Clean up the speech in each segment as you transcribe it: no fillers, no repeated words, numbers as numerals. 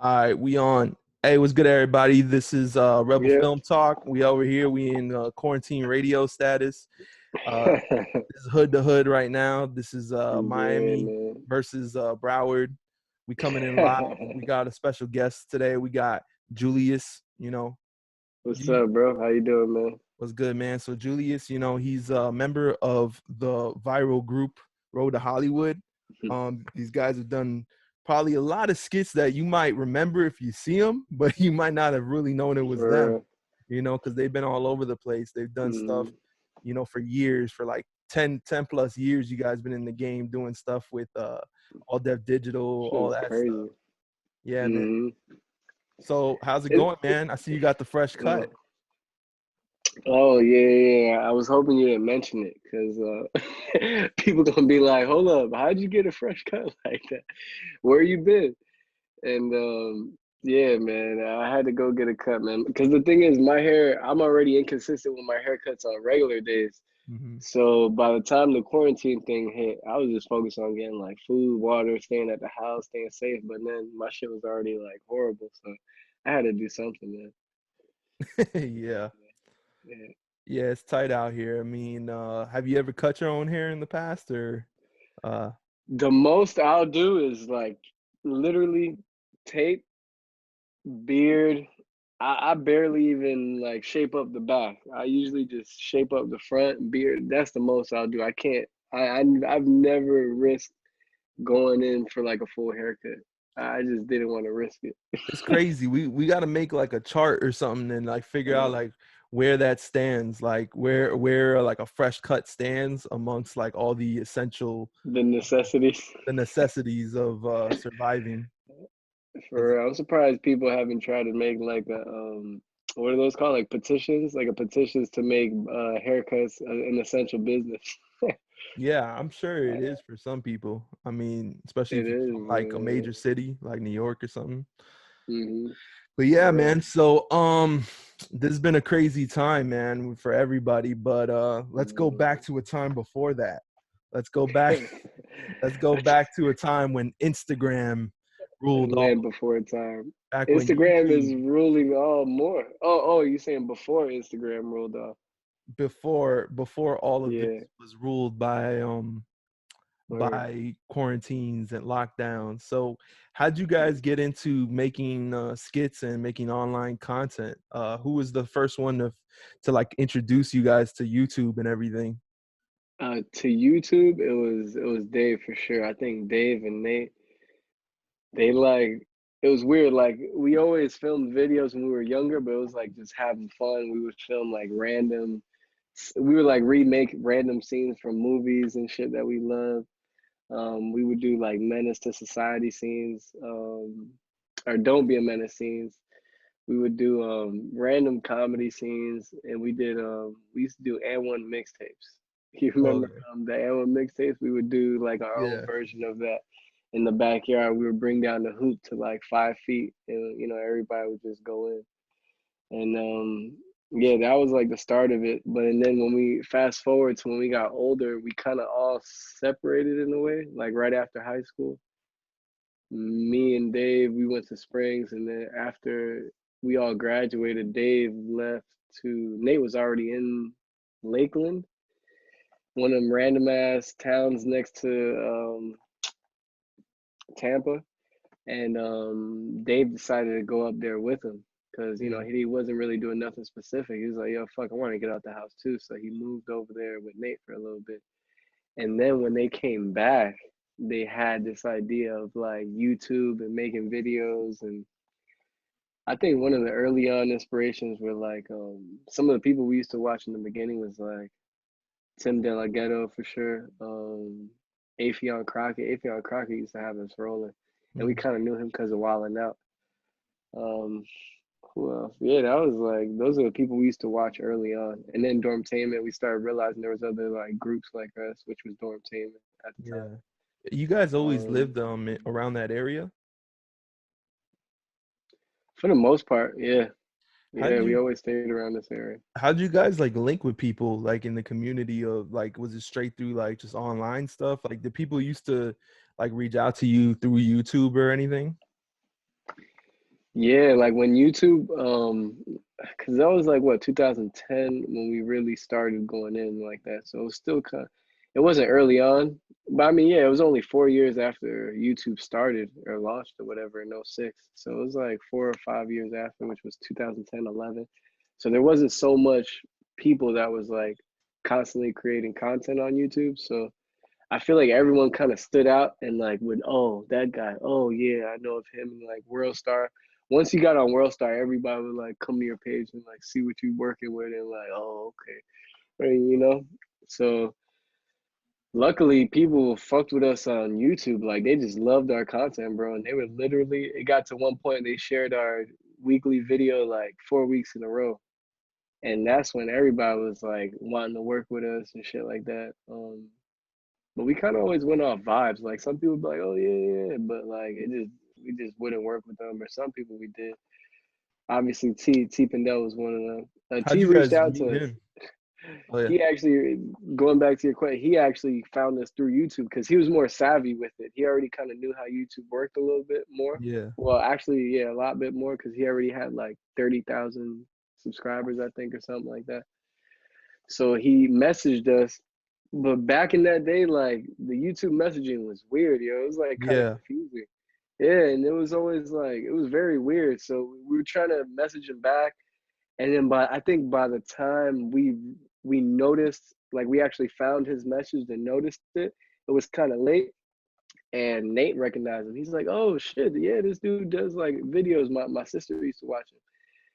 All right, we on. Hey, what's good, everybody? This is Rebel Yeah. Film Talk. We over here. We in quarantine radio status. Uh, this is hood to hood right now. This is Yeah, Miami man. versus Broward. We coming in live. We got a special guest today. We got Julius. What's You, up, bro? How you doing, man? what's good, man? So Julius, he's a member of the viral group Road to Hollywood. These guys have done probably a lot of skits that you might remember if you see them, but you might not have really known it was them, For because they've been all over the place. They've done stuff, mm, for years, for like 10 plus years. You guys been in the game doing stuff with All Deaf Digital, shit all is that stuff. crazy. Yeah, man. hmm So how's it It, going, man? I see you got the fresh uh, cut. oh yeah. I was hoping you didn't mention it because people gonna be like, "Hold up, how'd you get a fresh cut like that? Where you been?" And yeah, man, I had to go get a cut, man. Because the thing is, my hair, I'm already inconsistent with my haircuts on regular days. Hmm. So by the time the quarantine thing hit, I was just focused on getting like food, water, staying at the house, staying safe. But then my shit was already like horrible, so I had to do something, man. Yeah. Yeah. Yeah, it's tight out here. I mean, have you ever cut your own hair in the past or uh The most I'll do is like literally tape, beard. I barely even like shape up the back. I usually just shape up the front, beard. That's the most I'll do. I can't. I've never risked going in for like a full haircut. I just didn't want to risk it. it's crazy. We got to make like a chart or something and like figure out Uh, like where that stands, like where like a fresh cut stands amongst like all the essential the necessities. the necessities of surviving. 'Cause- For I'm surprised people haven't tried to make like a what are those called? Like petitions, like a petitions to make haircuts an essential business. yeah, I'm sure it is for some people. I mean, especially It if you're is, from like a man. major city like New York or something. Hmm. But yeah, For man. So this has been a crazy time, man, for everybody. But let's go real. back to a time before that. Let's go back. Mm. Let's go back to a time when Instagram ruled all. Land before time. Back when Instagram is YouTube, ruling all more. Oh, you saying before Instagram ruled off? before all of this Yeah. was ruled by Word. quarantines and lockdowns. So how'd you guys get into making skits and making online content? Who was the first one to like introduce you guys to YouTube and everything? To YouTube, it was Dave for sure. I think Dave and Nate, they like it was weird. Like we always filmed videos when we were younger, but it was like just having fun. We would film like random. We would like remake random scenes from movies and shit that we love. We would do like menace to society scenes, or don't be a menace scenes. We would do random comedy scenes, and we used to do and one mixtapes. You Oh remember the and one mixtapes? We would do like our own yeah. version of that in the backyard. We would bring down the hoop to like 5 feet, and everybody would just go in. And yeah, that was like the start of it. But and then when we fast forward to when we got older, we kind of all separated in a way. Like right after high school, me and Dave, we went to Springs, and then after we all graduated, Dave left to Nate was already in Lakeland, one of them random ass towns next to Tampa, and Dave decided to go up there with him because Mm. he wasn't really doing nothing specific. He was like, "Yo, fuck, I want to get out the house too." So he moved over there with Nate for a little bit, and then when they came back, they had this idea of like YouTube and making videos. And I think one of the early on inspirations were like some of the people we used to watch in the beginning was like Tim DeLaGhetto for sure. Afion Crockett. Afion Crockett used to have us rolling, and we Mhm. kind of knew him because of Wildin' Out. Um, who else? Yeah, that was like those are the people we used to watch early on, and then Dormtainment. We started realizing there was other like groups like us, which was Dormtainment at the time. Yeah. You guys always Um, lived around that area? for the most part, yeah, How'd yeah, we you always stayed around this area. how'd you guys like link with people like in the community of like was it straight through like just online stuff? Like the people used to like reach out to you through YouTube or anything? Yeah, like when YouTube, because that was like what 2010 when we really started going in like that. So it was still kind of, it wasn't early on, but I mean, yeah, it was only 4 years after YouTube started or launched or whatever in '06. So it was like 4 or 5 years after, which was 2010, 11. So there wasn't so much people that was like constantly creating content on YouTube. So I feel like everyone kind of stood out and like would, oh, that guy, oh yeah, I know of him, and like World Star. Once you got on World Star, everybody would like come to your page and like see what you working with and like, oh, okay. And, so luckily people fucked with us on YouTube. Like they just loved our content, bro. And they were literally, it got to one point they shared our weekly video like 4 weeks in a row. And that's when everybody was like wanting to work with us and shit like that. But we kind of always went off vibes. Like some people be like, "Oh yeah, yeah," but like we just wouldn't work with them. Or some people we did. Obviously, TPindell was one of them. How'd T you reached guys out meet to us. him? Oh yeah. He actually, going back to your question, he actually found us through YouTube because he was more savvy with it. He already kind of knew how YouTube worked a little bit more. Yeah. Well, actually, yeah, a lot bit more because he already had like 30,000 subscribers, I think, or something like that. So he messaged us. But back in that day, like the YouTube messaging was weird, yo. It was like kind of Yeah. confusing. Yeah, and it was always like it was very weird. So we were trying to message him back, and then I think by the time we noticed, like we actually found his message and noticed it, it was kind of late. And Nate recognized him. He's like, "Oh shit, yeah, this dude does like videos. My sister used to watch him."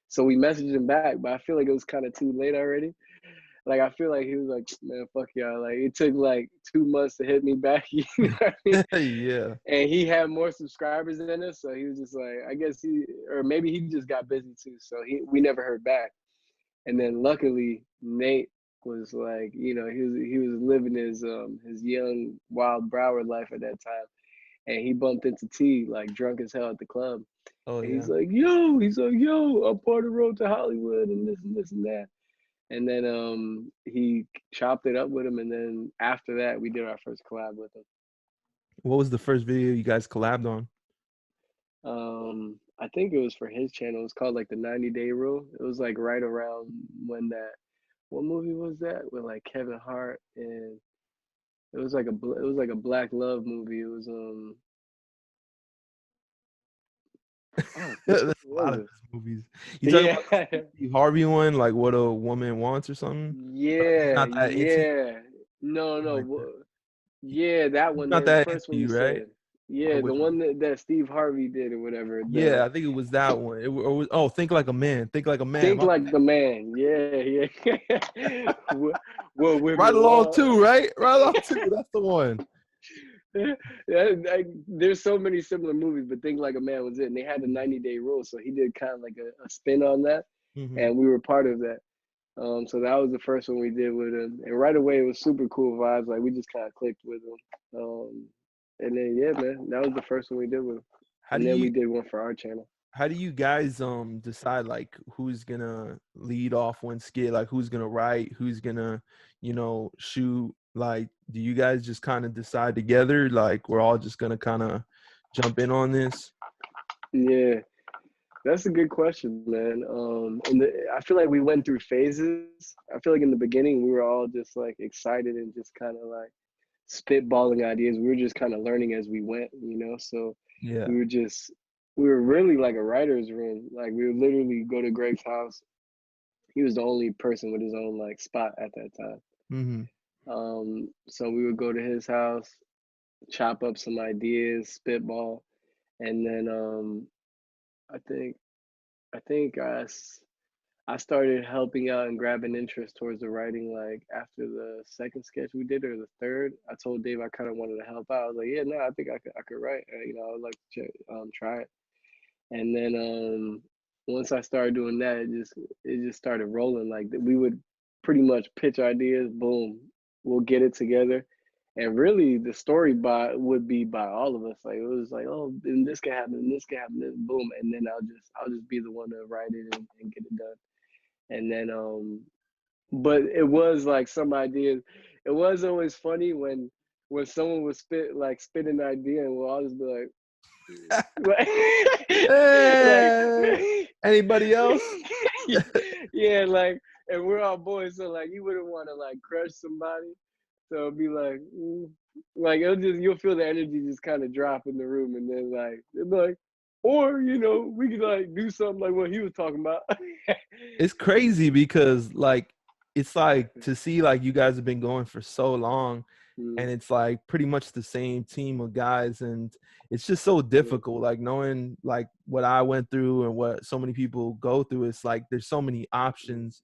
So we messaged him back, but I feel like it was kind of too late already. Like I feel like he was like, man, fuck y'all. Like it took like 2 months to hit me back. You know what I mean? Yeah. And he had more subscribers than us, so he was just like, I guess or maybe he just got busy too. So we never heard back. And then luckily Nate was like, he was living his young wild Broward life at that time, and he bumped into T like drunk as hell at the club. Oh And yeah. he's like, yo, I'm part of Road to Hollywood and this and that. And then he chopped it up with him, and then after that, we did our first collab with him. What was the first video you guys collabed on? I think it was for his channel. It was called like the 90-day rule. It was like right around when what movie was that with like Kevin Hart, and it was like a black love movie. It was fuck, There's what a lot was of it? those movies. You talking Yeah. about the Steve Harvey one, like What a Woman Wants or something? Or he's Yeah, not that into you? yeah. No, Something no. like that. Yeah, that He's one, not the that first into one you you, right? said. Or Yeah, the which one? one that Steve Harvey did or whatever. Yeah, The I think it was that one. Oh, Think Like a Man. Think Like a Man. Think My Like bad. the Man. Yeah, yeah. What Ride women Along want. too, right? Ride Along too. That's the one. Yeah, there's so many similar movies, but Think Like a Man was it. And they had the 90-day rule, so he did kind of like a spin on that, Mm-hmm. and we were part of that. So that was the first one we did with him, and right away it was super cool vibes. Like we just kind of clicked with him. And then yeah, man, that was the first one we did with him, How do and then you we did one for our channel. how do you guys decide like who's gonna lead off one skit, like who's gonna write, who's gonna shoot? Like do you guys just kind of decide together, like we're all just gonna kind of jump in on this? Yeah, that's a good question, man. I feel like we went through phases. I feel like in the beginning we were all just like excited and just kind of like spitballing ideas. We were just kind of learning as we went. So Yeah. we were just we were really like a writer's room. Like we would literally go to Greg's house. He was the only person with his own like spot at that time. Mm-hmm. So we would go to his house, chop up some ideas, spitball, and then I think I started helping out and grabbing interest towards the writing like after the second sketch we did or the third. I told Dave I kind of wanted to help out. I was like, yeah, no, I think I could write. I would like to try it. And then once I started doing that, it just started rolling. Like we would pretty much pitch ideas, boom, we'll get it together. And really, the story would be by all of us. Like it was like, oh, and this can happen, and this can happen, this boom, and then I'll just be the one to write it and get it done. And then but it was like some ideas. It was always funny when someone would spit an idea, and we'll all just be like, like, Anybody else? Yeah, like, and we're all boys, so like, you wouldn't want to like crush somebody. So it'd be like, like you'll feel the energy just kind of drop in the room, and then like it'd be like, or we could like do something like what he was talking about. It's crazy because like it's like to see like you guys have been going for so long, and it's like pretty much the same team of guys, and it's just so difficult like knowing like what I went through and what so many people go through. It's like there's so many options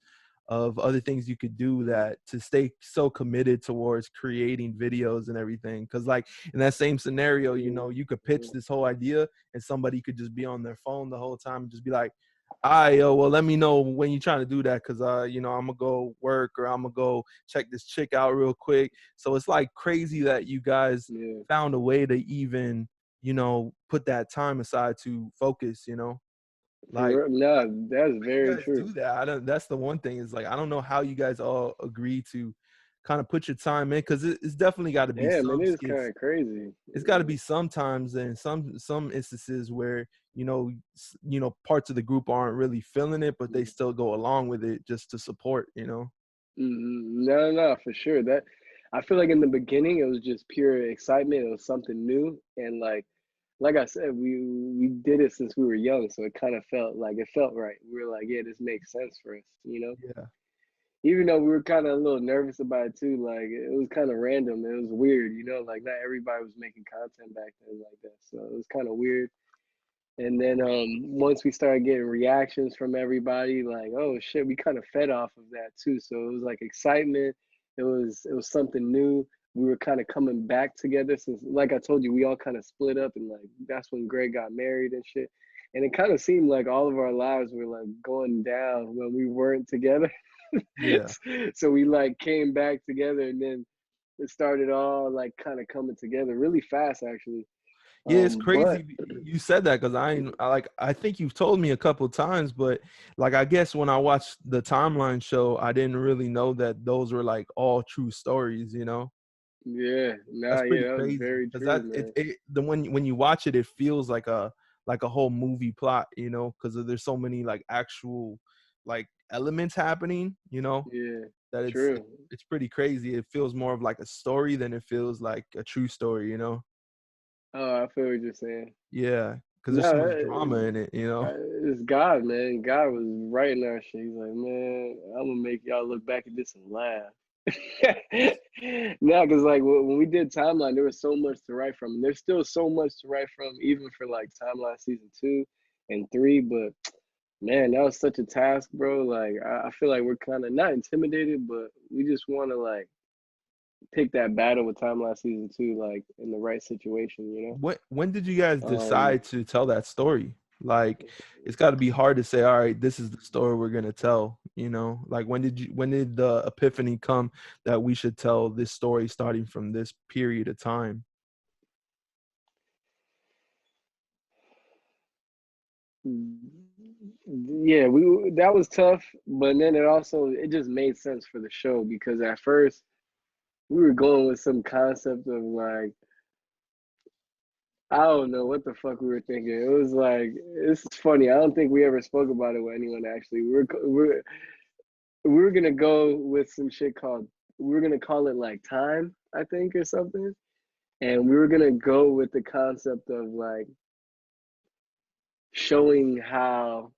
of other things you could do, that to stay so committed towards creating videos and everything, because like in that same scenario, you could pitch this whole idea and somebody could just be on their phone the whole time and just be like, all right, yo, well, let me know when you're trying to do that, because I'm gonna go work, or I'm gonna go check this chick out real quick. So it's like crazy that you guys found a way to even put that time aside to focus. Like, No, that's how you very guys true. do that? That's the one thing, is like I don't know how you guys all agree to kind of put your time in, because it's definitely got to be Damn, it some is skits. kind of crazy. It's got to be sometimes, and some instances where parts of the group aren't really feeling it, but they still go along with it just to support. No, for sure. That I feel like in the beginning it was just pure excitement. It was something new, and like I said, we did it since we were young, so it kind of felt right. We were like, yeah, this makes sense for us. Yeah. Even though we were kind of a little nervous about it too, like it was kind of random. It was weird. Like not everybody was making content back then like that, so it was kind of weird. And then once we started getting reactions from everybody, like, oh shit, we kind of fed off of that too. So it was like excitement. It was something new. We were kind of coming back together since, like I told you, we all kind of split up, and like that's when Greg got married and shit. And it kind of seemed like all of our lives were like going down when we weren't together. Yeah. So we like came back together, and then it started all like kind of coming together really fast, actually. Yeah, it's But crazy you said that, because I think you've told me a couple of times, but like I guess when I watched the Timeline show, I didn't really know that those were like all true stories. yeah, That's pretty that was crazy, very because true, that man. the when you watch it, it feels like a whole movie plot, because there's so many like actual like elements happening, Yeah, that true. it's pretty crazy. It feels more of like a story than it feels like a true story. Oh, I feel what you're saying. Yeah, because there's so No, much drama in it. it's God, man. God was writing our shit. He's like, man, I'm gonna make y'all look back at this and laugh. No, because like when we did Timeline, there was so much to write from, and there's still so much to write from, even for like Timeline season 2 and 3. But man, that was such a task, bro. Like I feel like we're kind of not intimidated, but we just want to like pick that battle with Timeline season 2, like in the right situation. When did you guys Um, decide to tell that story? Like, it's got to be hard to say, all right, this is the story we're gonna tell. Like when did the epiphany come that we should tell this story starting from this period of time? yeah, we that was tough, but then it just made sense for the show, because at first we were going with some concept of like, I don't know what the fuck we were thinking. It was like, it's funny. I don't think we ever spoke about it with anyone actually. We were gonna go with some shit called, we were gonna call it like time, I think, or something. And we were gonna go with the concept of like showing how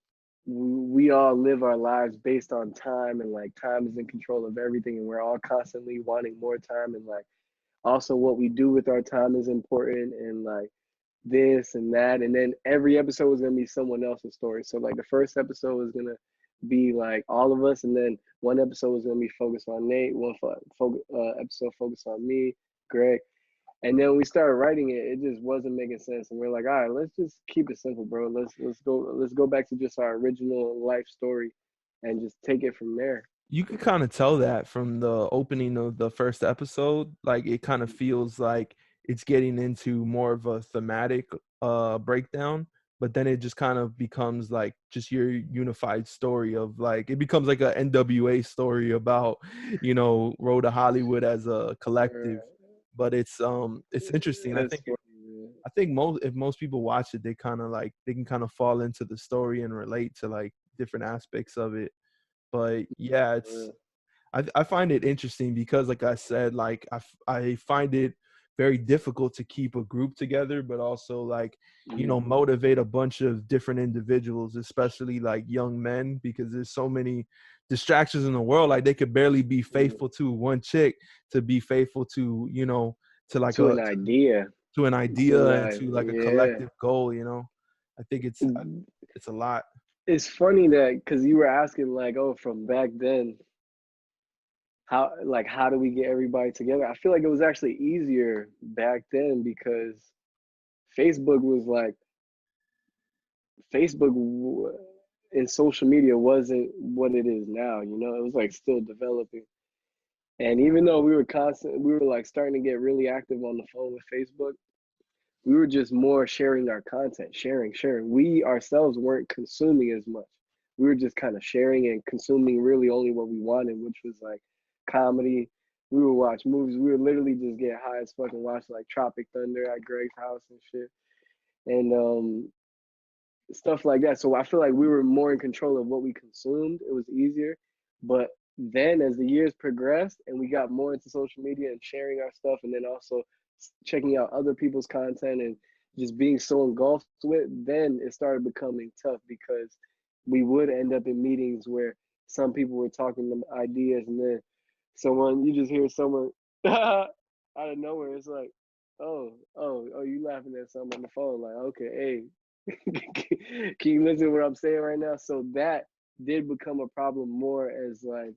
we all live our lives based on time, and like time is in control of everything, and we're all constantly wanting more time, and like also what we do with our time is important, and like this and that. And then every episode was gonna be someone else's story. So like the first episode was gonna be like all of us, and then one episode was gonna be focused on Nate, episode focused on me, Greg. And then we started writing it. It just wasn't making sense, and we're like, all right, let's just keep it simple, bro. Let's go back to just our original life story, and just take it from there. You could kind of tell that from the opening of the first episode. Like, it kind of feels like it's getting into more of a thematic breakdown, but then it just kind of becomes like just your unified story of like, it becomes like a NWA story about Road to Hollywood as a collective. But it's interesting. I That's think funny, man. I think most people watch it, they kind of like they can kind of fall into the story and relate to like different aspects of it. But yeah, it's I find it interesting because, like I said, like I find it very difficult to keep a group together, but also like, you know, motivate a bunch of different individuals, especially like young men, because there's so many distractions in the world. Like they could barely be faithful to one chick to be faithful to, you know, to like To an idea. to an To idea and like, to like a yeah. collective goal, you know. I think it's a lot. It's funny that because you were asking like, oh, from back then, how do we get everybody together? I feel like it was actually easier back then because Facebook was like Facebook and social media wasn't what it is now. You know, it was like still developing. And even though we were like starting to get really active on the phone with Facebook, we were just more sharing our content, sharing. We ourselves weren't consuming as much. We were just kind of sharing and consuming really only what we wanted, which was like comedy. We would watch movies. We would literally just get high as fuck and watch like Tropic Thunder at Greg's house and shit. And stuff like that. So I feel like we were more in control of what we consumed. It was easier. But then as the years progressed and we got more into social media and sharing our stuff, and then also checking out other people's content and just being so engulfed with, then it started becoming tough because we would end up in meetings where some people were talking them ideas, and then you just hear someone out of nowhere. It's like, oh, you laughing at something on the phone? Like, okay, hey, can you listen to what I'm saying right now? So that did become a problem more as like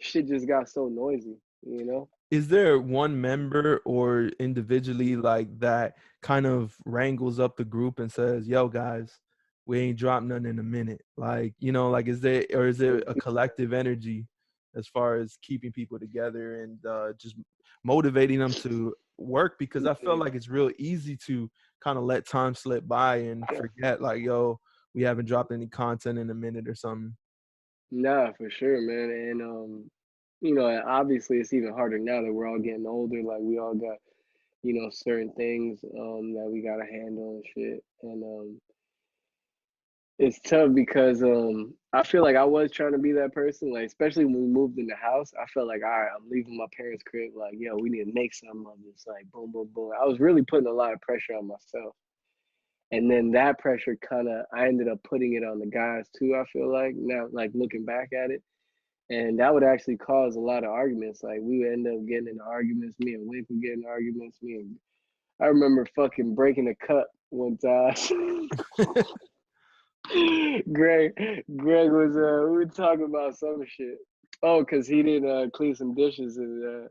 shit just got so noisy, you know? Is there one member or individually like that kind of wrangles up the group and says, yo guys, we ain't dropped nothing in a minute? Like, you know, like is there a collective energy as far as keeping people together and just motivating them to work? Because I feel like it's real easy to kind of let time slip by and forget like, yo, we haven't dropped any content in a minute or something. Nah, for sure, man. And you know, obviously it's even harder now that we're all getting older. Like we all got, you know, certain things that we gotta handle and shit. And it's tough because I feel like I was trying to be that person, like especially when we moved in the house. I felt like, all right, I'm leaving my parents' crib, like, yo, we need to make something of this, like boom, boom, boom. I was really putting a lot of pressure on myself. And then that pressure I ended up putting it on the guys too, I feel like now, like looking back at it. And that would actually cause a lot of arguments. Like we would end up getting into arguments. Me and Wink would get in arguments. I remember fucking breaking a cup one time. Greg was we were talking about some shit. Oh, cause he didn't clean some dishes, and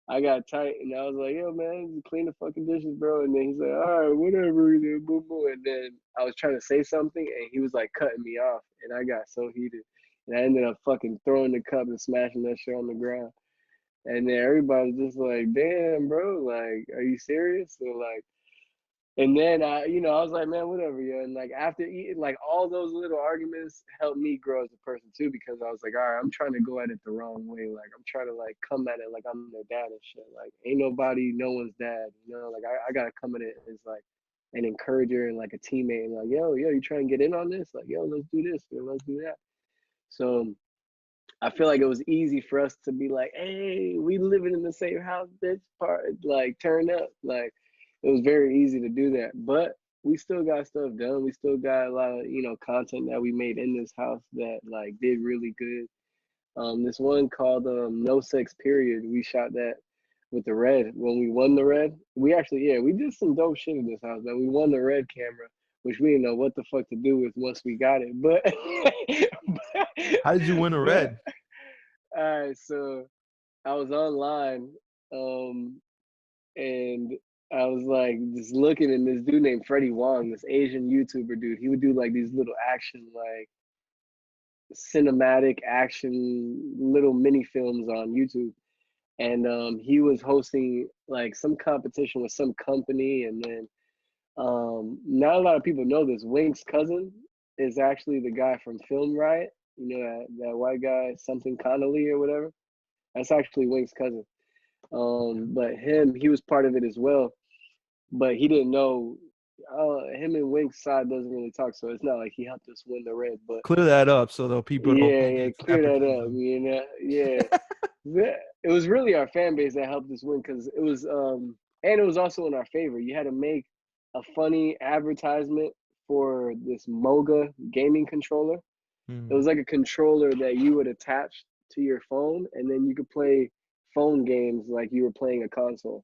I got tight, and I was like, "Yo, man, clean the fucking dishes, bro." And then he's like, "All right, whatever." And then boom, boom. And then I was trying to say something, and he was like cutting me off, and I got so heated, and I ended up fucking throwing the cup and smashing that shit on the ground. And then everybody was just like, "Damn, bro, like, are you serious?" So like, and then I was like, man, whatever, yeah. And like after eating, like all those little arguments helped me grow as a person too, because I was like, all right, I'm trying to go at it the wrong way. Like I'm trying to like come at it like I'm their dad and shit. Like ain't nobody no one's dad, you know. Like I gotta come at it as like an encourager and like a teammate, and like, yo, you trying to get in on this? Like, yo, let's do this, or let's do that. So I feel like it was easy for us to be like, hey, we living in the same house, bitch, part like turn up. Like it was very easy to do that. But we still got stuff done. We still got a lot of, content that we made in this house that like did really good. This one called No Sex Period. We shot that with the Red. When we won the Red, we actually, yeah, we did some dope shit in this house, man. We won the Red camera, which we didn't know what the fuck to do with once we got it. But How did you win a but red? all right, so I was online, and I was like just looking, and this dude named Freddie Wong, this Asian YouTuber dude, he would do like these little action, like cinematic action little mini films on YouTube. And he was hosting like some competition with some company, and then not a lot of people know this. Wink's cousin is actually the guy from Film Riot. You know that white guy, something Connolly or whatever. That's actually Wink's cousin. But he was part of it as well. but he didn't know. Him and Wink's side doesn't really talk, so it's not like he helped us win the red. But Clear that up so the people don't think yeah, it's clear that up. nepotism. You know, yeah. It was really our fan base that helped us win because it was, and it was also in our favor. You had to make a funny advertisement for this Moga gaming controller. It was like a controller that you would attach to your phone, and then you could play phone games like you were playing a console.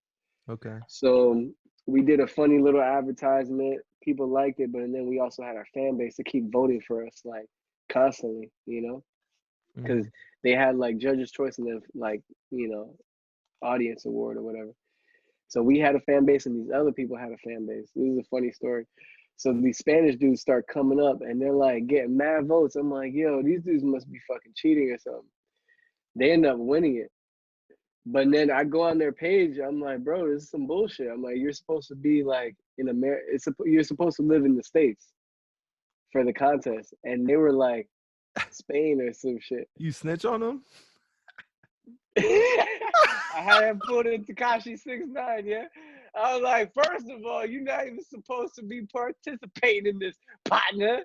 Okay. So we did a funny little advertisement. People liked it, but then we also had our fan base to keep voting for us like constantly, you know, because they had like Judge's Choice and then like, you know, Audience Award or whatever. So we had a fan base and these other people had a fan base. This is a funny story. So these Spanish dudes start coming up and they're like getting mad votes. I'm like, yo, these dudes must be fucking cheating or something. They end up winning it. But then I go on their page. I'm like, bro, this is some bullshit. I'm like, you're supposed to be like in America. You're supposed to live in the States for the contest. And they were like Spain or some shit. You snitch on them? I had him put in Tekashi 6ix9ine, yeah. I was like, first of all, you're not even supposed to be participating in this, partner.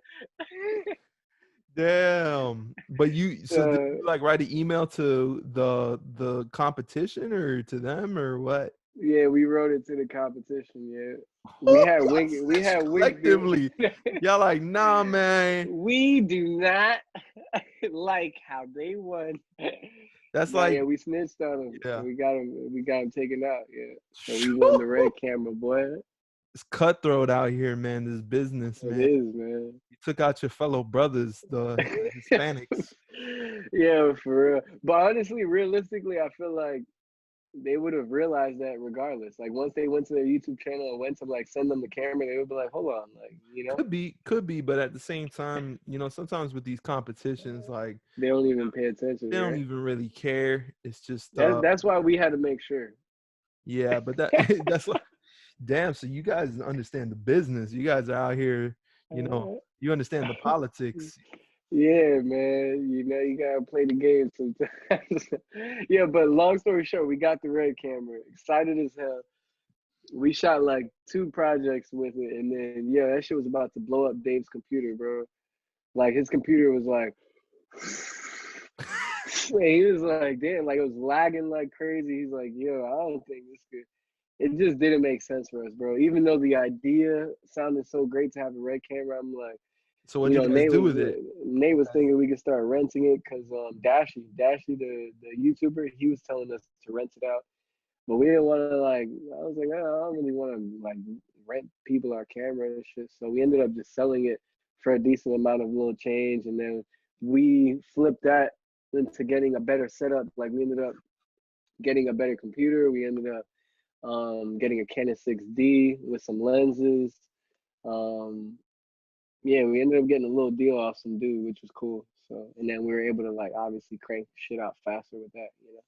Damn. But you so did you like write an email to the competition or to them or what? Yeah, we wrote it to the competition, yeah. We had Wink collectively. Y'all like, nah, man. We do not like how they won. That's But like, yeah, we snitched on him. yeah. We got him taken out, yeah. So we won the red camera, boy. It's cutthroat out here, man. This business, man. It is, man. You took out your fellow brothers, the Hispanics. Yeah, for real. But honestly, realistically, I feel like they would have realized that regardless. Like once they went to their YouTube channel and went to like send them the camera, they would be like, hold on, like, you know? Could be, but at the same time, you know, sometimes with these competitions, like they don't even pay attention. They don't right? even really care. It's just that's why we had to make sure. Yeah, but that's like, damn, so you guys understand the business. You guys are out here, you know, you understand the politics. Yeah, man. You know, you gotta play the game sometimes. Yeah, but long story short, we got the red camera. Excited as hell. We shot like 2 projects with it, and then yeah, that shit was about to blow up Dave's computer, bro. Like his computer was like, he was like, damn, like it was lagging like crazy. He's like, yo, I don't think this could. It just didn't make sense for us, bro. Even though the idea sounded so great to have a red camera, I'm like, so what did you guys do with it? Nate was thinking we could start renting it because Dashy, the YouTuber, he was telling us to rent it out, but we didn't want to like. I was like, oh, I don't really want to like rent people our camera and shit. So we ended up just selling it for a decent amount of little change, and then we flipped that into getting a better setup. Like we ended up getting a better computer. We ended up getting a Canon 6D with some lenses. Yeah, we ended up getting a little deal off some dude, which was cool. So, and then we were able to like obviously crank shit out faster with that, you know.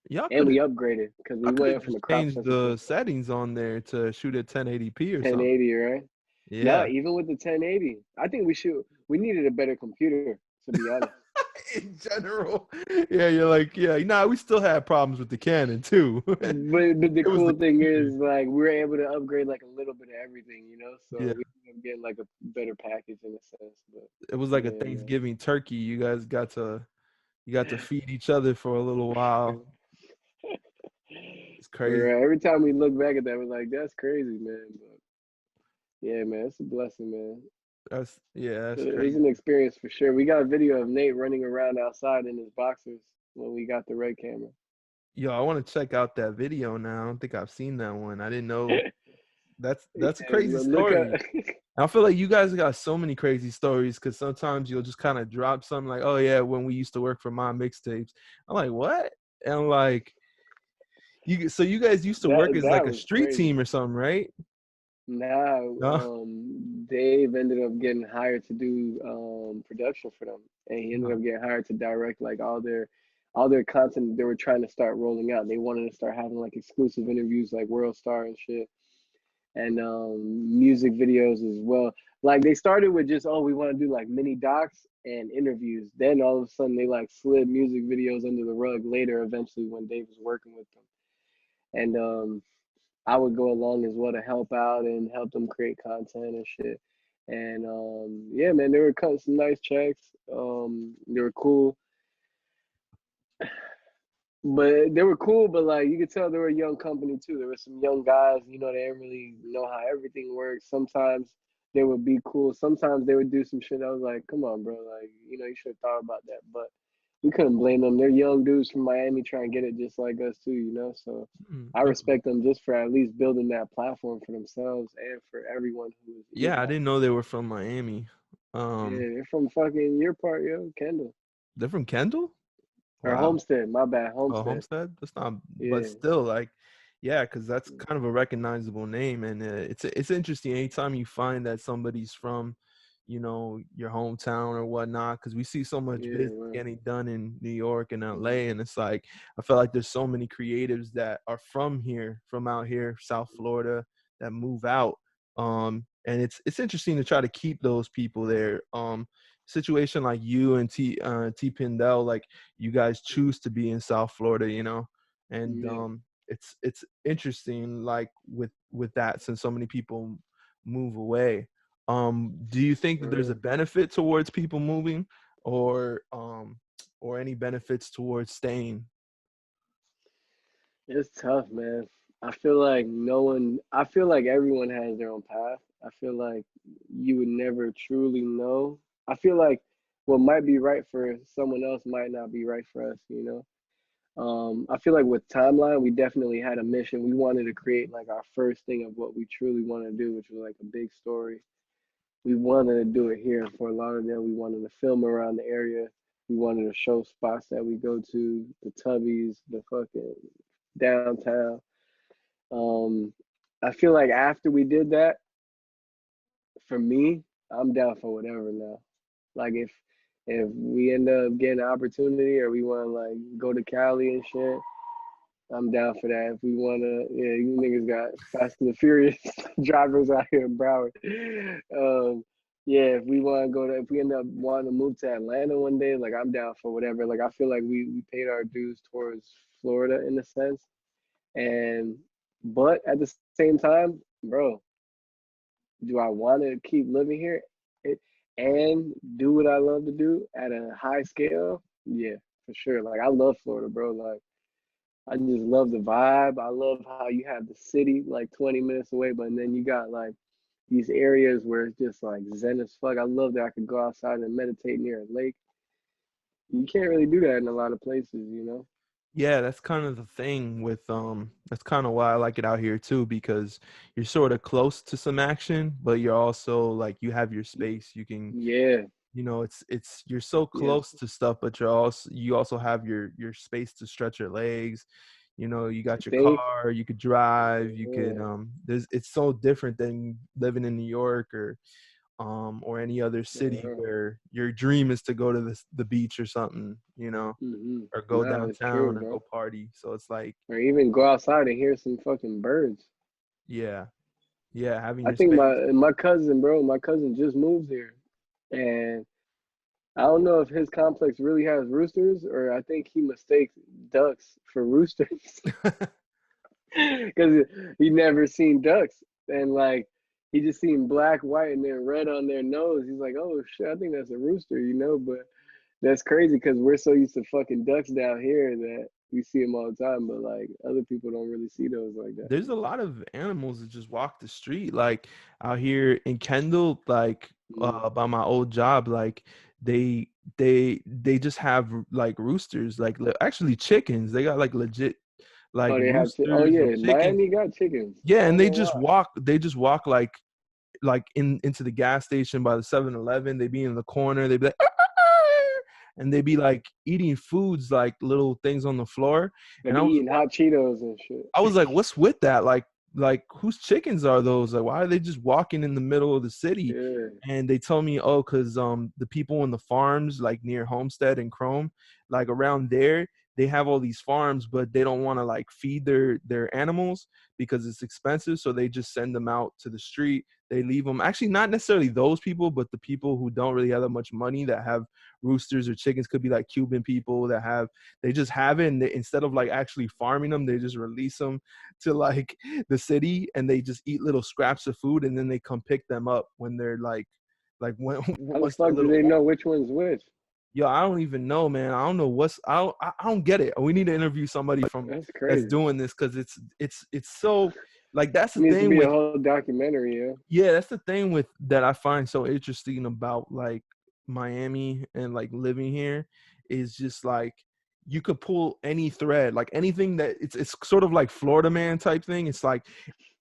Y'all and we upgraded because we went from a crop changed the settings on there to shoot at 1080p or 1080, right? Yeah. No, even with the 1080, I think we needed a better computer, to be honest. In general, yeah, you're like, yeah, nah, we still had problems with the Canon too. but the cool thing is, like, we were able to upgrade like a little bit of everything, you know. So we ended up getting like a better package in a sense. But it was like a Thanksgiving turkey. You guys got to feed each other for a little while. It's crazy. Every time we look back at that, we're like, that's crazy, man. But yeah, man, it's a blessing, man. That's It crazy. was an experience for sure. We got a video of Nate running around outside in his boxers when we got the red camera. Yo, I want to check out that video now. I don't think I've seen that one. I didn't know. That's a crazy story. I feel like you guys got so many crazy stories because sometimes you'll just kind of drop something like, oh yeah, when we used to work for my mixtapes. I'm like, what? And I'm like, so you guys used to work as like a street team or something, right? No, Dave ended up getting hired to do production for them, and he ended up getting hired to direct like all their content they were trying to start rolling out. They wanted to start having like exclusive interviews like World Star and shit, and music videos as well. Like they started with just, oh, we want to do like mini docs and interviews. Then all of a sudden they like slid music videos under the rug later eventually when Dave was working with them. And I would go along as well to help out and help them create content and shit. And yeah, man, they were cutting some nice checks. They were cool. But they were cool, but like you could tell they were a young company too. There were some young guys, you know, they didn't really know how everything works. Sometimes they would be cool. Sometimes they would do some shit. I was like, come on, bro, like, you know, you should have thought about that. But you couldn't blame them. They're young dudes from Miami trying to get it just like us too, you know. So I Okay. respect them just for at least building that platform for themselves and for everyone who is Yeah, I involved. didn't know they were from Miami. Yeah, Um, they're from fucking your part, yo, Kendall. they're from Kendall? Or Wow. Homestead, my bad, Homestead. Homestead? That's not, but Yeah. still, like, yeah, because that's kind of a recognizable name, and it's interesting anytime you find that somebody's from, your hometown or whatnot, because we see so much Yeah, business man. getting done in New York and LA, and it's like I feel like there's so many creatives that are from here, from out here, South Florida, that move out. And it's interesting to try to keep those people there. Situation like you and TPindell, like you guys choose to be in South Florida, and Yeah, it's interesting, like with that, since so many people move away. Do you think that for there's a real. benefit towards people moving, or any benefits towards staying? It's tough, man. I feel like no one, I feel like everyone has their own path. I feel like you would never truly know. I feel like what might be right for someone else might not be right for us, you know? I feel like with Timeline, we definitely had a mission. We wanted to create like our first thing of what we truly wanted to do, which was like a big story. We wanted to do it here in Fort Lauderdale. We wanted to film around the area. We wanted to show spots that we go to, the Tubbies, the fucking downtown. Um, I feel like after we did that, for me, I'm down for whatever now. Like if we end up getting an opportunity or we want to like go to Cali and shit, I'm down for that. If we wanna, yeah, you niggas got Fast and the Furious drivers out here in Broward. Yeah, if we want to go to, if we end up wanting to move to Atlanta one day, like I'm down for whatever. Like I feel like we paid our dues towards Florida in a sense, and but at the same time, bro, do I want to keep living here it, and do what I love to do at a high scale? Yeah, for sure. Like I love Florida, bro. Like I just love the vibe. I love how you have the city like 20 minutes away, but then you got like these areas where it's just like zen as fuck. I love that I could go outside and meditate near a lake. You can't really do that in a lot of places, you know? Yeah, that's kind of the thing with that's kind of why I like it out here too, because you're sort of close to some action, but you're also like you have your space. You can, Yeah, it's you're so yeah, close to stuff, but you also have your space to stretch your legs. You got your think. car, you could drive, you could Yeah, there's it's so different than living in New York or any other city uh, where your dream is to go to the beach or something, or go nah, it's true, downtown or bro. go party. So it's like, Or even go outside and hear some fucking birds. yeah, yeah, having I your think space. my cousin, bro, my cousin just moved here, and I don't know if his complex really has roosters, or I think he mistakes ducks for roosters because he never seen ducks, and like he just seen black, white, and then red on their nose. He's like, "Oh shit, I think that's a rooster," you know. But that's crazy because we're so used to fucking ducks down here that we see them all the time, but like other people don't really see those like that. There's a lot of animals that just walk the street, like out here in Kendall, like Mm. by my old job, like they just have like roosters, like actually chickens. They got like legit like Oh, they have. Oh roosters and yeah, chickens. Miami got chickens. I Yeah, and don't they know just why. walk. They just walk like into the gas station by the 7-Eleven. They be in the corner. They be like, "Ah, ah, ah," and they be like eating foods, like little things on the floor. They And be eating hot Cheetos and shit. I was like, what's with that? Like whose chickens are those? Like, why are they just walking in the middle of the city? Yeah. And they told me, oh, because the people in the farms like near Homestead and Chrome, like around there, they have all these farms, but they don't want to like feed their animals because it's expensive. So they just send them out to the street. They leave them. Actually, not necessarily those people, but the people who don't really have that much money that have roosters or chickens. Could be like Cuban people that have, they just have it, and they, instead of like actually farming them, they just release them to like the city, and they just eat little scraps of food, and then they come pick them up when they're like when How the once they're a fuck do little they older. know which one's which? Yo, I don't even know, man. I don't know what's I don't get it. We need to interview somebody from That's that's crazy. doing this, because it's so like that's It the needs to thing be a with, whole documentary, yeah. yeah, that's the thing with that I find so interesting about like Miami and like living here, is just like you could pull any thread, like anything that it's sort of like Florida Man type thing. It's like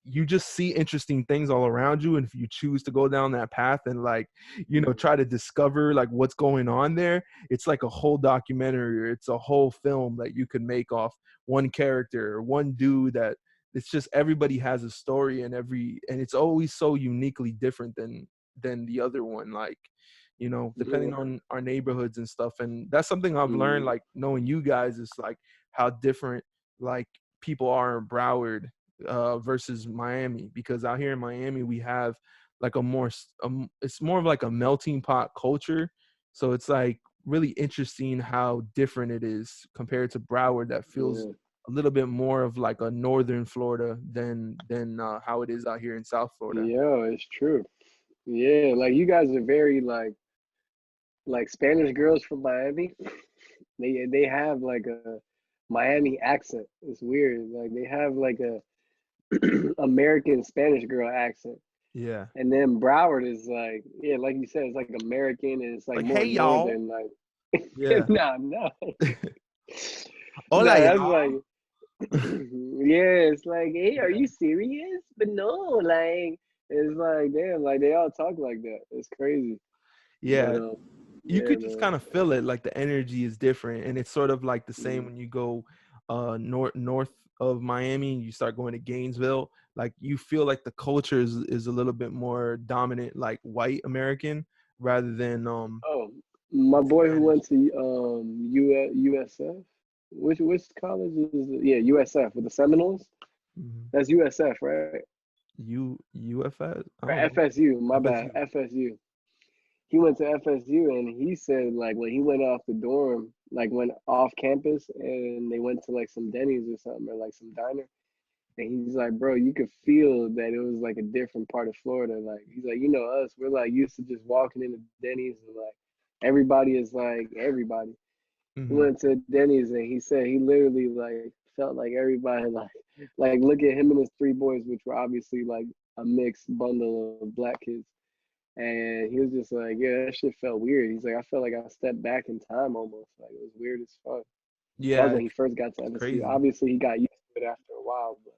you just see interesting things all around you, and if you choose to go down that path and like, you know, try to discover like what's going on there, it's like a whole documentary, or it's a whole film that you could make off one character or one dude. That it's just everybody has a story, and it's always so uniquely different than the other one, like, you know, Yeah. depending on our neighborhoods and stuff. And that's something I've learned, Mm. like knowing you guys, is like how different like people are in Broward versus Miami, because out here in Miami we have like a more it's more of like a melting pot culture. So it's like really interesting how different it is compared to Broward, that feels Yeah. a little bit more of like a northern Florida than how it is out here in South Florida. Yeah, it's true. Yeah, like you guys are very like Spanish girls from Miami. They have like a Miami accent. It's weird. Like they have like a American Spanish girl accent. Yeah. And then Broward is like, yeah, like you said, it's like American and it's like Like, more hey y'all. northern. Like, Yeah. nah, no, Hola nah, that's like, y'all. yeah, it's like, hey, are Yeah. you serious? But no, like, it's like, damn, like they all talk like that. It's crazy. But Yeah. You yeah, could just man. kind of feel it, like the energy is different, and it's sort of like the same Mm. when you go north of Miami and you start going to Gainesville. Like you feel like the culture is a little bit more dominant, like white American, rather Oh, my than boy who Spanish. went to USF, which college is it? Yeah, USF with the Seminoles. Mhm. That's USF, right? UFS, I Or don't know. FSU, my bad, FSU. FSU. He went to FSU and he said like when he went off the dorm, like went off campus and they went to like some Denny's or something or like some diner. And he's like, bro, you could feel that it was like a different part of Florida. Like he's like, you know us, we're like used to just walking into Denny's and like everybody is like everybody. He Hmm. went to Denny's and he said he literally like felt like everybody like look at him and his three boys, which were obviously like a mixed bundle of black kids. And he was just like, yeah, that shit felt weird. He's like, I felt like I stepped back in time almost. Like it was weird as fuck. That was Yeah, when he first got to it's FSU. crazy. Obviously, he got used to it after a while, but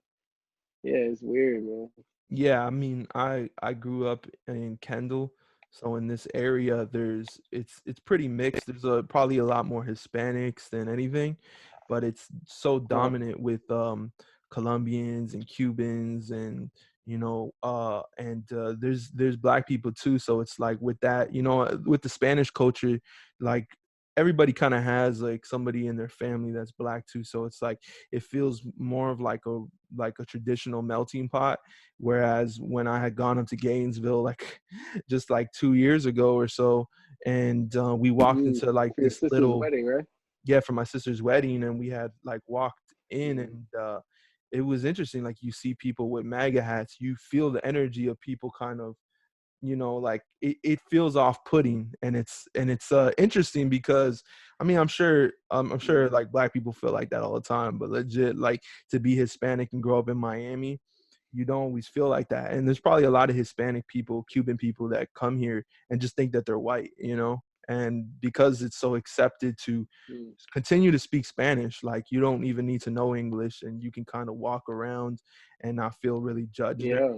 yeah, it's weird, man. Yeah, I mean, I grew up in Kendall, so in this area, it's pretty mixed. There's probably a lot more Hispanics than anything, but it's so Uh, dominant with Colombians and Cubans, and there's black people too. So it's like with that, with the Spanish culture, like everybody kind of has like somebody in their family that's black too. So it's like it feels more of like a traditional melting pot. Whereas when I had gone up to Gainesville, like just like 2 years ago or so, and we walked into like for your this sister's little, wedding, right? yeah, for my sister's wedding, and we had like walked in, Mm. and it was interesting. Like you see people with MAGA hats, you feel the energy of people kind of, like it feels off-putting, and it's interesting because I mean I'm sure like black people feel like that all the time, but legit, like to be Hispanic and grow up in Miami, you don't always feel like that. And there's probably a lot of Hispanic people, Cuban people that come here and just think that they're white, and because it's so accepted to Mm. continue to speak Spanish, like you don't even need to know English, and you can kind of walk around and not feel really judged. Yeah.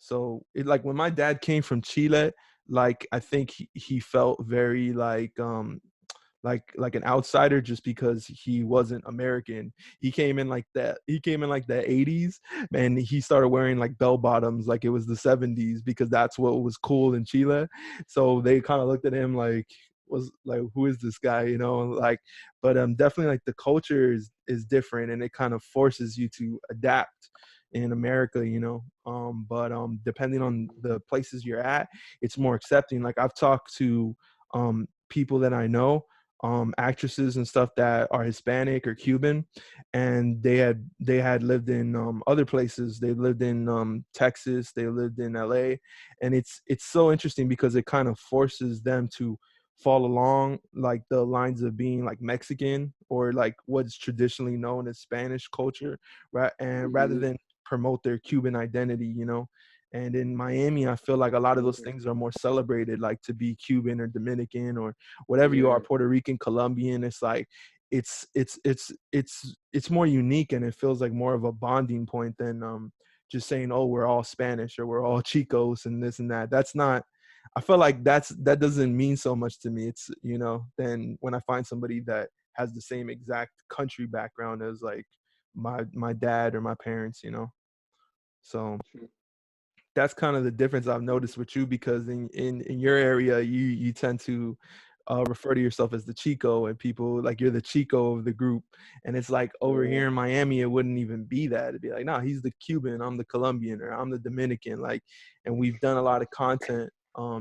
So it, like when my dad came from Chile, like I think he felt very like an outsider, just because he wasn't American. He came in like that. He came in like the 80s, and he started wearing like bell bottoms like it was the 70s, because that's what was cool in Chile. So they kind of looked at him like, was like, who is this guy, you know, like, but definitely like the culture is different, and it kind of forces you to adapt in America, you know. But depending on the places you're at, it's more accepting. Like I've talked to people that I know, actresses and stuff that are Hispanic or Cuban, and they had lived in other places. They lived in Texas, they lived in LA, and it's so interesting because it kind of forces them to fall along like the lines of being like Mexican or like what's traditionally known as Spanish culture, right? And rather Mm-hmm. than promote their Cuban identity, you know. And in Miami, I feel like a lot of those Yeah. things are more celebrated, like to be Cuban or Dominican or whatever you are, Yeah. Puerto Rican, Colombian. It's like it's more unique, and it feels like more of a bonding point than just saying, oh, we're all Spanish or we're all Chicos and this and that. That's not, I feel like that doesn't mean so much to me. It's, you know, then when I find somebody that has the same exact country background as like my dad or my parents, you know. So True. that's kind of the difference I've noticed with you, because in your area you tend to refer to yourself as the Chico, and people like you're the Chico of the group. And it's like over Yeah. here in Miami, it wouldn't even be that. It'd be like, no, he's the Cuban, I'm the Colombian, or I'm the Dominican. Like, and we've done a lot of content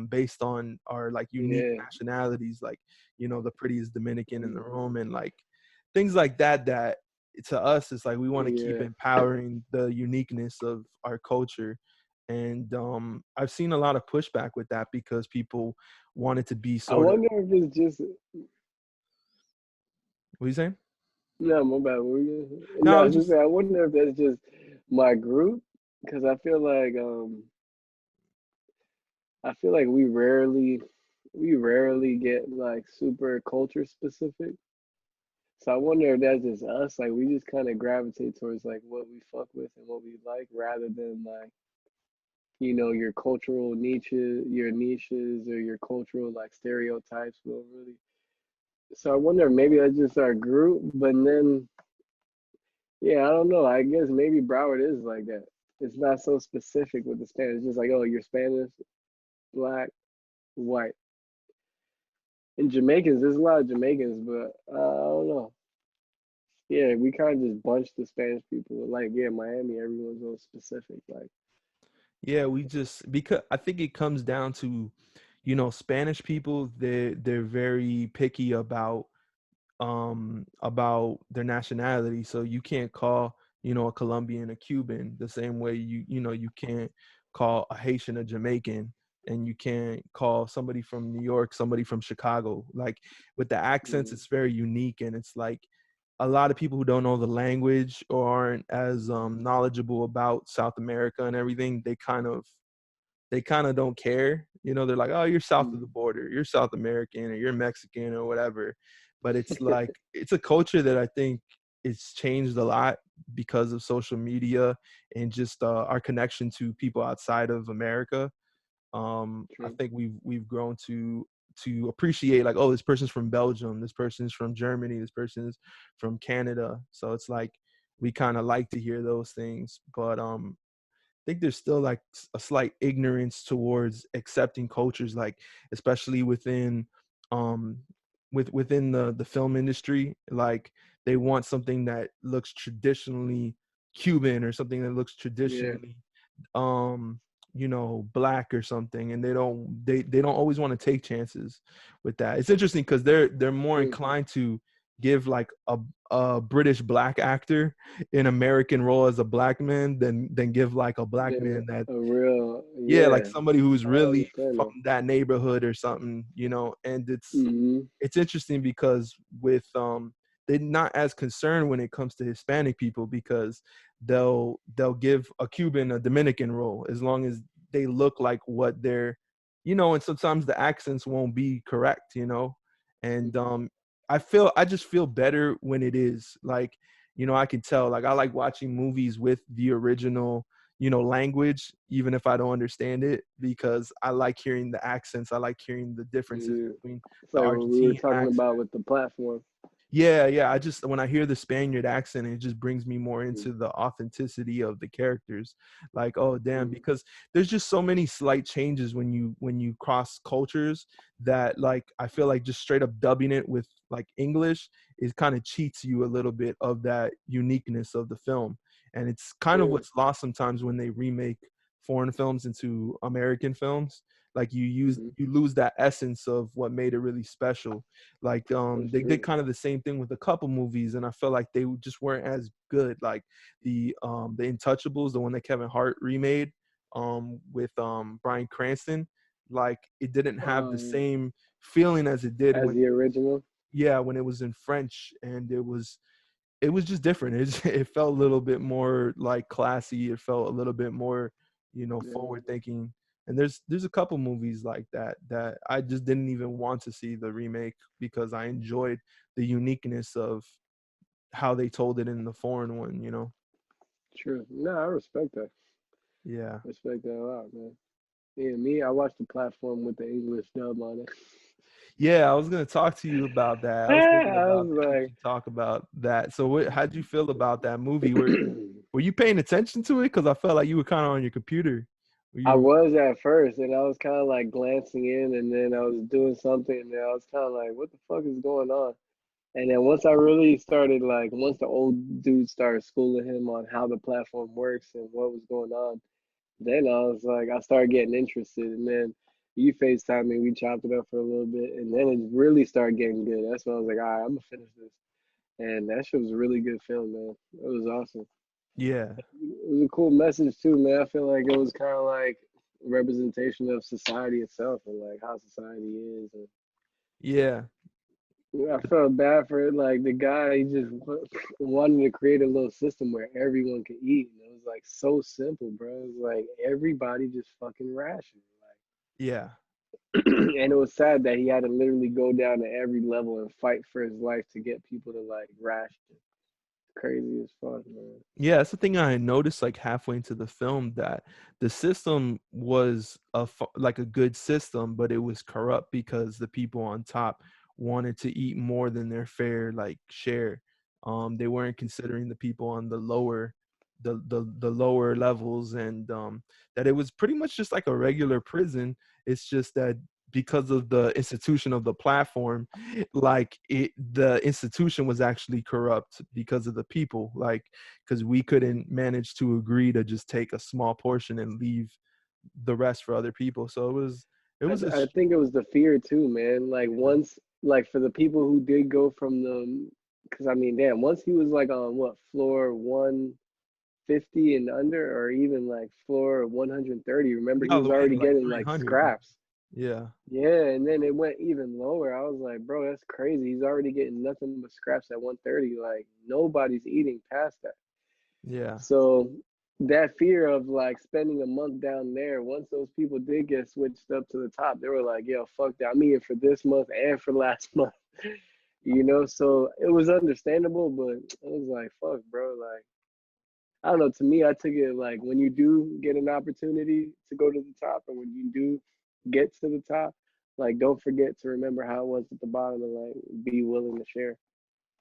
based on our like unique Yeah. nationalities, like, you know, the prettiest Dominican in the Mm-hmm. room, and like things like that. That to us, it's like we want to keep Yeah. empowering the uniqueness of our culture. And I've seen a lot of pushback with that because people wanted to be I sort of, wonder if it's just what are you saying? no, my bad. What were you No, no, I I was was just just, saying, I wonder if that's just my group because I feel like we rarely get like super culture specific. So I wonder if that's just us. Like we just kind of gravitate towards like what we fuck with and what we like rather than like, your cultural niches or your cultural like stereotypes. We don't really. So I wonder if maybe that's just our group, but then yeah, I don't know. I guess maybe Broward is like that. It's not so specific with the Spanish. It's just like, oh, you're Spanish, black, white. And Jamaicans, there's a lot of Jamaicans, but I don't know. Yeah, we kind of just bunched the Spanish people. Like, yeah, Miami, everyone's so specific. Like, yeah, we just, because I think it comes down to, you know, Spanish people, they're very picky about their nationality. So you can't call, you know, a Colombian a Cuban the same way you know, you can't call a Haitian a Jamaican, and you can't call somebody from New York somebody from Chicago. Like with the accents, mm, it's very unique, and it's like a lot of people who don't know the language or aren't as knowledgeable about South America and everything, they kind of don't care. You know, they're like, oh, you're south of the mm. border, you're South American, or you're Mexican, or whatever. But it's like, it's a culture that I think it's changed a lot because of social media and just our connection to people outside of America. I True. think we've grown to appreciate, like, oh, this person's from Belgium, this person's from Germany, this person's from Canada. So it's like we kind of like to hear those things. But think there's still like a slight ignorance towards accepting cultures, like especially um within the film industry. Like they want something that looks traditionally Cuban or something that looks Yeah. traditionally um you know, black or something, and they don't always want to take chances with that. It's interesting because they're more True. inclined to give like a British black actor an American role as a black man than give like a black Then man that, a real, yeah, like yeah, somebody who's I really understand from that. that neighborhood or something, you know. And Hmm. it's interesting because with they're not as concerned when it comes to Hispanic people, because they'll give a Cuban a Dominican role as long as they look like what they're, you know. And sometimes the accents won't be correct, you know. And I just feel better when it is like, you know, I can tell, like I like watching movies with the original, you know, language, even if I don't understand it, because I like hearing the accents. I like hearing the differences Yeah. between It's the like what we were Argentine talking accent. about with the platform. Yeah. I just when I hear the Spaniard accent, it just brings me more Mm, into the authenticity of the characters. Like, oh damn, mm, because there's just so many slight changes when you cross cultures that like I feel like just straight up dubbing it with like English is kind of cheats you a little bit of that uniqueness of the film. And it's kind of yeah. what's lost sometimes when they remake foreign films into American films. Like Hmm. you lose that essence of what made it really special. Like That's they did true. kind of the same thing with a couple movies, and I felt like they just weren't as good. Like the Untouchables, the one that Kevin Hart remade with Bryan Cranston, like it didn't have the Um, same feeling as it did as when the original. when it was in French, and it was just different. It felt a little bit more like classy. It felt a little bit more, Yeah, forward thinking. And there's a couple movies like that that I just didn't even want to see the remake because I enjoyed the uniqueness of how they told it in the foreign one. true. No, I respect that. Yeah. Respect that a lot, man. Yeah, me, I watched the platform with the English dub on it. Yeah, I was gonna talk to you about that. I was thinking I about was having you talk about that. So, how'd you feel about that movie? Were like, Were you paying attention to it? Because I felt like you were kind of on your computer. Were I you? was at first, and I was kind of like glancing in, and then I was doing something, and then I was kind of like, "What the fuck is going on?" And then once I really started, like, once the old dude started schooling him on how the platform works and what was going on, then I was like, I started getting interested, and then you FaceTime me, we chopped it up for a little bit, and then it really started getting good. That's when I was like, all right, I'm gonna finish this, and that shit was a really good film, man. It was awesome. Yeah. It was a cool message too, man. I feel like it was kind of like representation of society itself and like how society is. And Yeah. I felt bad for it. Like the guy, he just wanted to create a little system where everyone could eat, and it was like so simple, bro. It was like everybody just fucking rationed. Yeah. Like, and it was sad that he had to literally go down to every level and fight for his life to get people to like ration. Crazy as fuck, man. Yeah, that's the thing I had noticed like halfway into the film that the system was like a good system, but it was corrupt because the people on top wanted to eat more than their fair like share. They weren't considering the people on the lower levels, and that it was pretty much just like a regular prison. It's just that because of the institution of the platform, like the institution was actually corrupt because of the people, like because we couldn't manage to agree to just take a small portion and leave the rest for other people. So it was a I think it was the fear too, man. Like once, like for the people who did go from the, because I mean, damn, once he was like on what floor 150 and under, or even like floor 130. he Remember, he got all was the way to already like getting like 300. scraps. Yeah. Yeah, and then it went even lower. I was like, bro, that's crazy. He's already getting nothing but scraps at 130. Like nobody's eating past that. Yeah. So that fear of like spending a month down there, once those people did get switched up to the top, they were like, yo, fuck that. I'm eating for this month and for last month. So it was understandable, but it was like, fuck, bro. Like, I don't know. To me, I took it like when you do get an opportunity to go to the top, and when you do get to the top, like don't forget to remember how it was at the bottom and like be willing to share,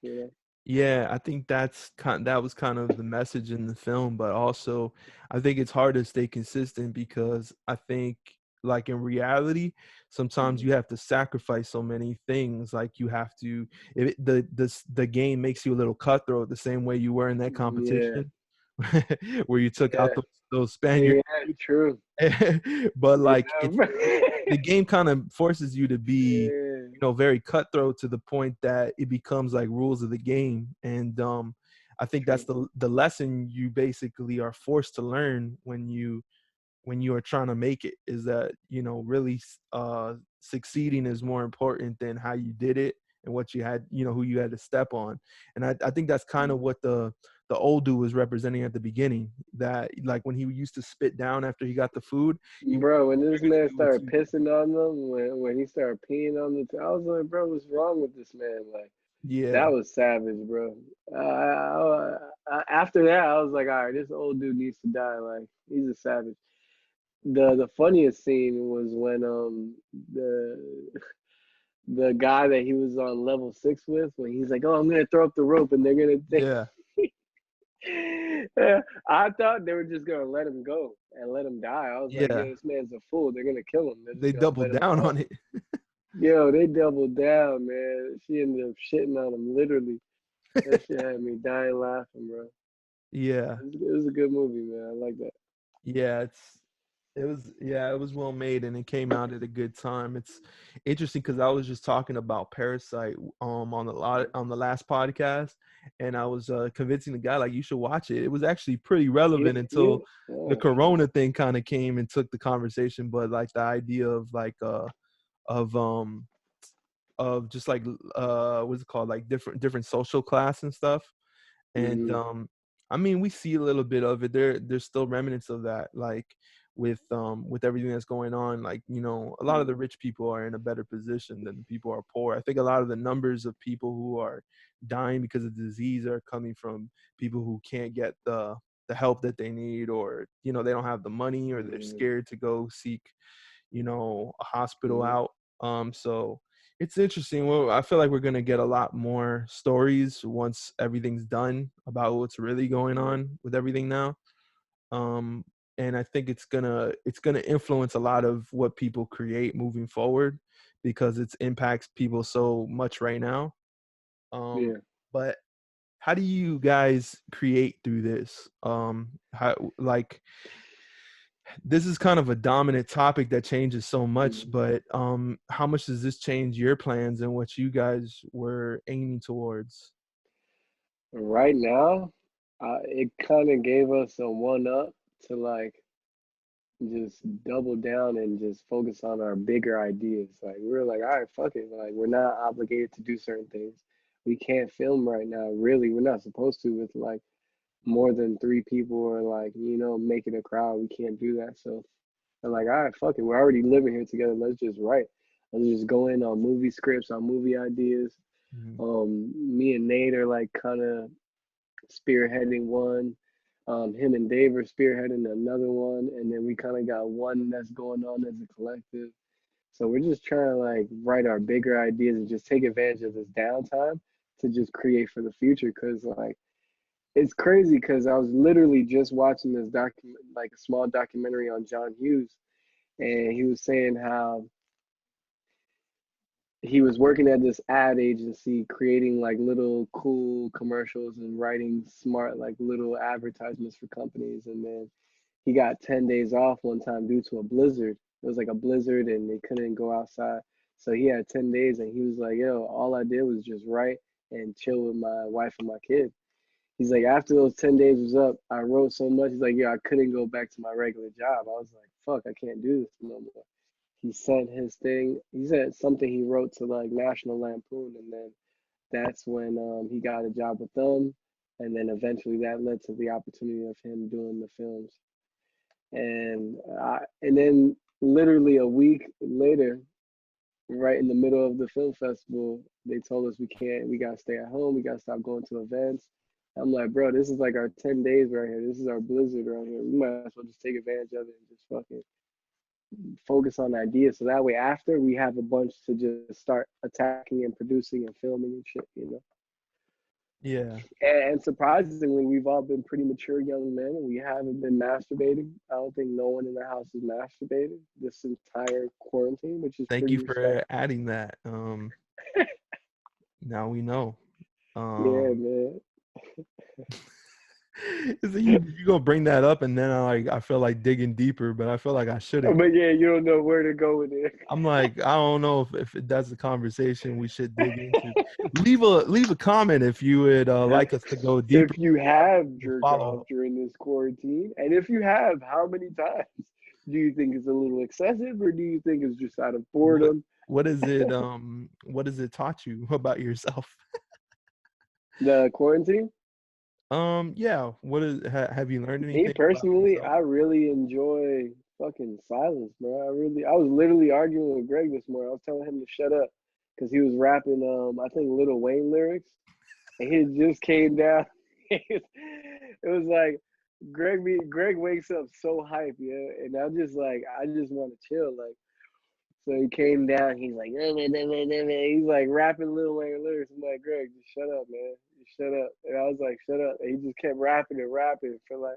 you know? Yeah, I think that was kind of the message in the film, but also I think it's hard to stay consistent because I think like in reality, sometimes Mhm. you have to sacrifice so many things. Like you have to if it, the game makes you a little cutthroat the same way you were in that Yeah, competition where you took out yeah, those Spaniards. yeah, true. But like Yeah, the game kind of forces you to be yeah. very cutthroat to the point that it becomes like rules of the game. And I think that's True. the lesson you basically are forced to learn when you are trying to make it, is that really succeeding is more important than how you did it and what you had, who you had to step on. And I think that's kind of Mm. what the old dude was representing at the beginning, that like when he used to spit down after he got the food, he was Bro, when like, this you're gonna man do it started too. pissing on them, when he started peeing on the, I was like, bro, what's wrong with this man? Like, that Yeah. was savage, bro. After that, I was like, all right, this old dude needs to die. Like, he's a savage. The funniest scene was when the the guy that he was on level 6 with, when he's like, "Oh, I'm gonna throw up the rope and they're gonna take." Yeah. I thought they were just gonna let him go and let him die. I was like, "Yo, Yeah. this man's a fool. They're gonna kill him. They're They just gonna doubled let him down go." on it. Yo, they doubled down, man. She ended up shitting on him, literally. That shit had me dying laughing, bro. Yeah. It was a good movie, man. I like that. Yeah, it was well made and it came out at a good time. It's interesting because I was just talking about Parasite on the last podcast, and I was convincing the guy like you should watch it. It was actually pretty Yeah, relevant yeah. until the Oh, Corona thing kind of came and took the conversation. But like the idea of like of um of just like what's it called, like different social class and stuff. And mm-hmm, I mean, we see a little bit of it. There's still remnants of that, like with everything that's going on. Like, you know, a lot of the rich people are in a better position than the people who are poor. I think a lot of the numbers of people who are dying because of disease are coming from people who can't get the help that they need, or you know, they don't have the money, or they're mm-hmm, scared to go seek, you know, a hospital mm-hmm, out. So it's interesting. Well, I feel like we're gonna get a lot more stories once everything's done about what's really going mm-hmm. on with everything now. Um, and I think it's gonna influence a lot of what people create moving forward because it impacts people so much right now. Um, Yeah. but how do you guys create through this? How, like, this is kind of a dominant topic that changes so much, Mm-hmm. but how much does this change your plans and what you guys were aiming towards? Right now, it kind of gave us a one up to like just double down and just focus on our bigger ideas. Like we were like, all right, fuck it. Like we're not obligated to do certain things. We can't film right now. Really, we're not supposed to with like more than 3 people or like, making a crowd. We can't do that. So I'm like, all right, fuck it. We're already living here together. Let's just write. Let's just go in on movie scripts, on movie ideas. Mhm. Me and Nate are like kind of spearheading one. Him and Dave are spearheading another one, and then we kind of got one that's going on as a collective. So we're just trying to like write our bigger ideas and just take advantage of this downtime to just create for the future. Cause like it's crazy because I was literally just watching this document, like a small documentary on John Hughes, and he was saying how he was working at this ad agency creating like little cool commercials and writing smart like little advertisements for companies, and then he got 10 days off one time due to a blizzard. It was like a blizzard and they couldn't go outside, so he had 10 days and he was like, yo, all I did was just write and chill with my wife and my kid. He's like, after those 10 days was up, I wrote so much. He's like, yeah, I couldn't go back to my regular job. I was like, fuck, I can't do this no more. He sent his thing. He said something he wrote to like National Lampoon, and then that's when he got a job with them, and then eventually that led to the opportunity of him doing the films. And then literally a week later, right in the middle of the film festival, they told us we can't. We gotta stay at home. We gotta stop going to events. I'm like, bro, this is like our 10 days right here. This is our blizzard right here. We might as well just take advantage of it and just fucking focus on ideas, so that way after we have a bunch to just start attacking and producing and filming and shit. Yeah. And surprisingly, we've all been pretty mature young men, and we haven't been masturbating. I don't think no one in the house has masturbated this entire quarantine, which is Thank pretty you for respectful. adding that. Now we know. Yeah, Um, man. so you gonna bring that up, and then I feel like digging deeper, but I feel like I shouldn't. But yeah, you don't know where to go with it. I'm like, I don't know if that's a conversation we should dig into. Leave a comment if you would like us to go deeper. If you have jerked off Follow. during this quarantine, and if you have, how many times? Do you think it's a little excessive, or do you think it's just out of What boredom? what does it taught you about yourself? The quarantine? Yeah. Have you learned Me anything about personally, yourself? I really enjoy fucking silence, bro. I was literally arguing with Greg this morning. I was telling him to shut up because he was rapping, I think Lil Wayne lyrics, and he just came down. It was like Greg wakes up so hype, yeah, and I just want to chill, like. So he came down. He's like, he's like rapping Lil Wayne lyrics. I'm like, Greg, just shut up, man. Just shut up. And I was like, shut up. And he just kept rapping and rapping for like,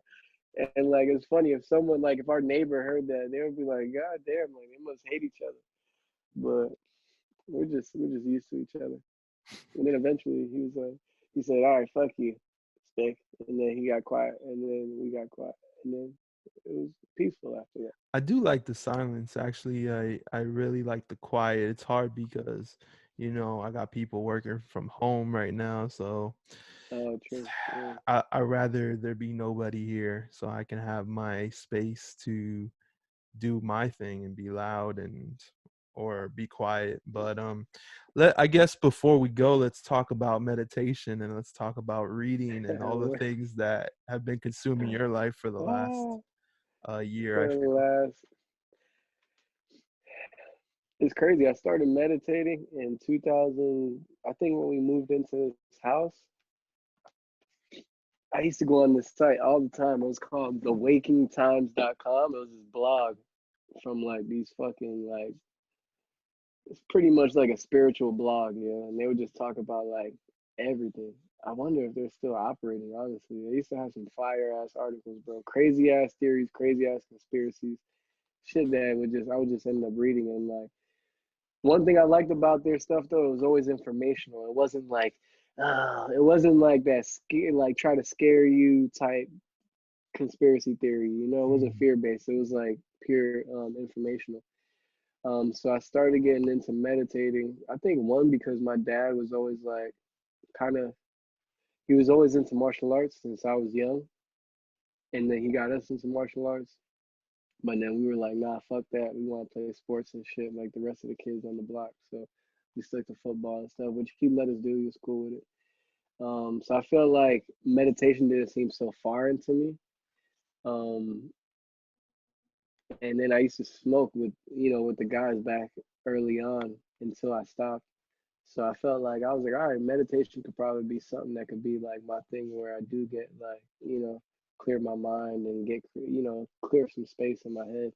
and like it's funny if someone like if our neighbor heard that, they would be like, God damn, like they must hate each other. But we're just used to each other. And then eventually he said, all right, fuck you, Stick. And then he got quiet, and then we got quiet, and then it was peaceful after that. I do like the silence. Actually, I really like the quiet. It's hard because, I got people working from home right now, so Oh, true. Yeah. I rather there be nobody here so I can have my space to do my thing and be loud and or be quiet. But I guess before we go, let's talk about meditation and let's talk about reading and all the things that have been consuming your life for the last year, I For the feel. last, it's crazy. I started meditating in 2000. I think when we moved into this house, I used to go on this site all the time. It was called thewakingtimes.com. It was this blog from like these fucking like it's pretty much like a spiritual blog, yeah. And they would just talk about like everything. I wonder if they're still operating, honestly. They used to have some fire ass articles, bro. Crazy ass theories, crazy ass conspiracies. Shit that I would just end up reading. And like one thing I liked about their stuff though, it was always informational. It wasn't like that like try to scare you type conspiracy theory. It wasn't fear based. It was like pure informational. So I started getting into meditating. I think one because my dad was always like kind of he was always into martial arts since I was young, and then he got us into martial arts. But then we were like, nah, fuck that. We want to play sports and shit like the rest of the kids on the block. So we stuck to football and stuff, which he let us do. He was cool with it. So I felt like meditation didn't seem so foreign to me. Um, and then I used to smoke with the guys back early on until I stopped. So I felt like I was like, all right, meditation could probably be something that could be like my thing where I do get like, clear my mind and get, clear some space in my head.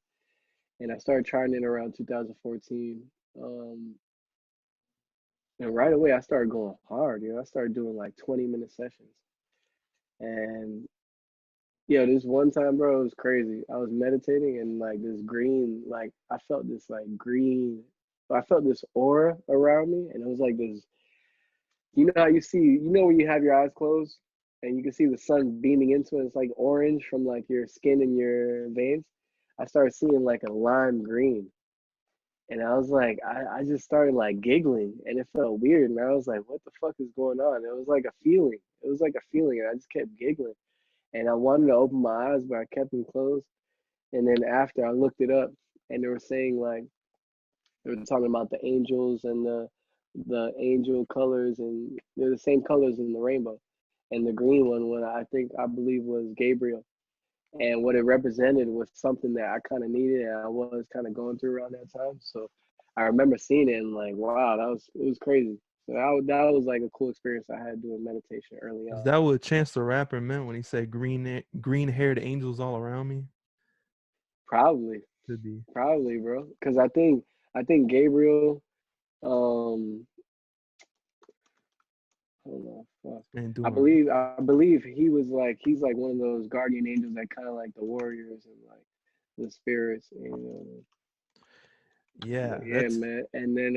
And I started trying it around 2014. And right away I started going hard, I started doing like 20-minute sessions. And this one time, bro, it was crazy. I was meditating and like this green, like I felt this like green, I felt this aura around me, and it was like this. How when you have your eyes closed and you can see the sun beaming into it, it's like orange from like your skin and your veins. I started seeing like a lime green. And I was like, I just started like giggling and it felt weird. And I was like, what the fuck is going on? It was like a feeling. It was like a feeling. And I just kept giggling. And I wanted to open my eyes, but I kept them closed. And then after I looked it up and they were saying like, they were talking about the angels and the angel colors, and they're the same colors in the rainbow. And the green one, I believe was Gabriel. And what it represented was something that I kind of needed and I was kind of going through around that time. So I remember seeing it and like, wow, it was crazy. So that was like a cool experience I had doing meditation early Is on. that what Chance the Rapper meant when he said green haired angels all around me? Probably, Could be. probably, bro. Because I think Gabriel, um, hold on, fuck. And I doing believe I believe he's like one of those guardian angels that kind of like the warriors and like the spirits, yeah, But yeah, that's man. And then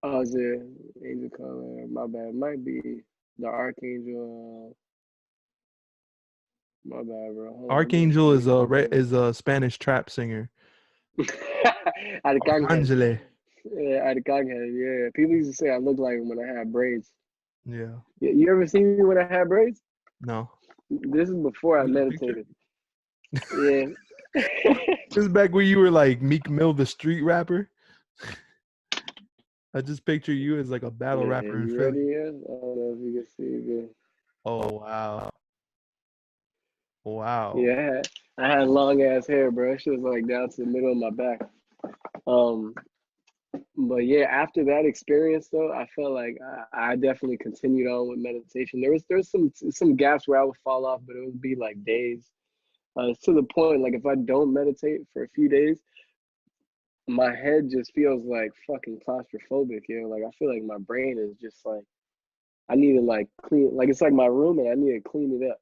oh, is it angel color? My bad. It might be the archangel. My bad, bro. Hold on, Archangel let me click on is a Spanish trap singer. it. Arcángel. Arcangele. Yeah, Arcángel. Yeah. People used to say I look like him when I had braids. Yeah. You ever seen me when I had braids? No. This is before I You got a picture? meditated. Yeah. This is back when you were like Meek Mill, the street rapper. I just picture you as like a battle Yeah, rapper in you Philly. ready yet? I don't know if you can see it good. Oh wow. Wow. Yeah, I had long ass hair, bro. It was like down to the middle of my back. Um, but yeah, after that experience though, I felt like I definitely continued on with meditation. There's some gaps where I would fall off, but it would be like days. To the point like if I don't meditate for a few days, my head just feels like fucking claustrophobic, Like I feel like my brain is just like I need to like clean, like it's like my room and I need to clean it up.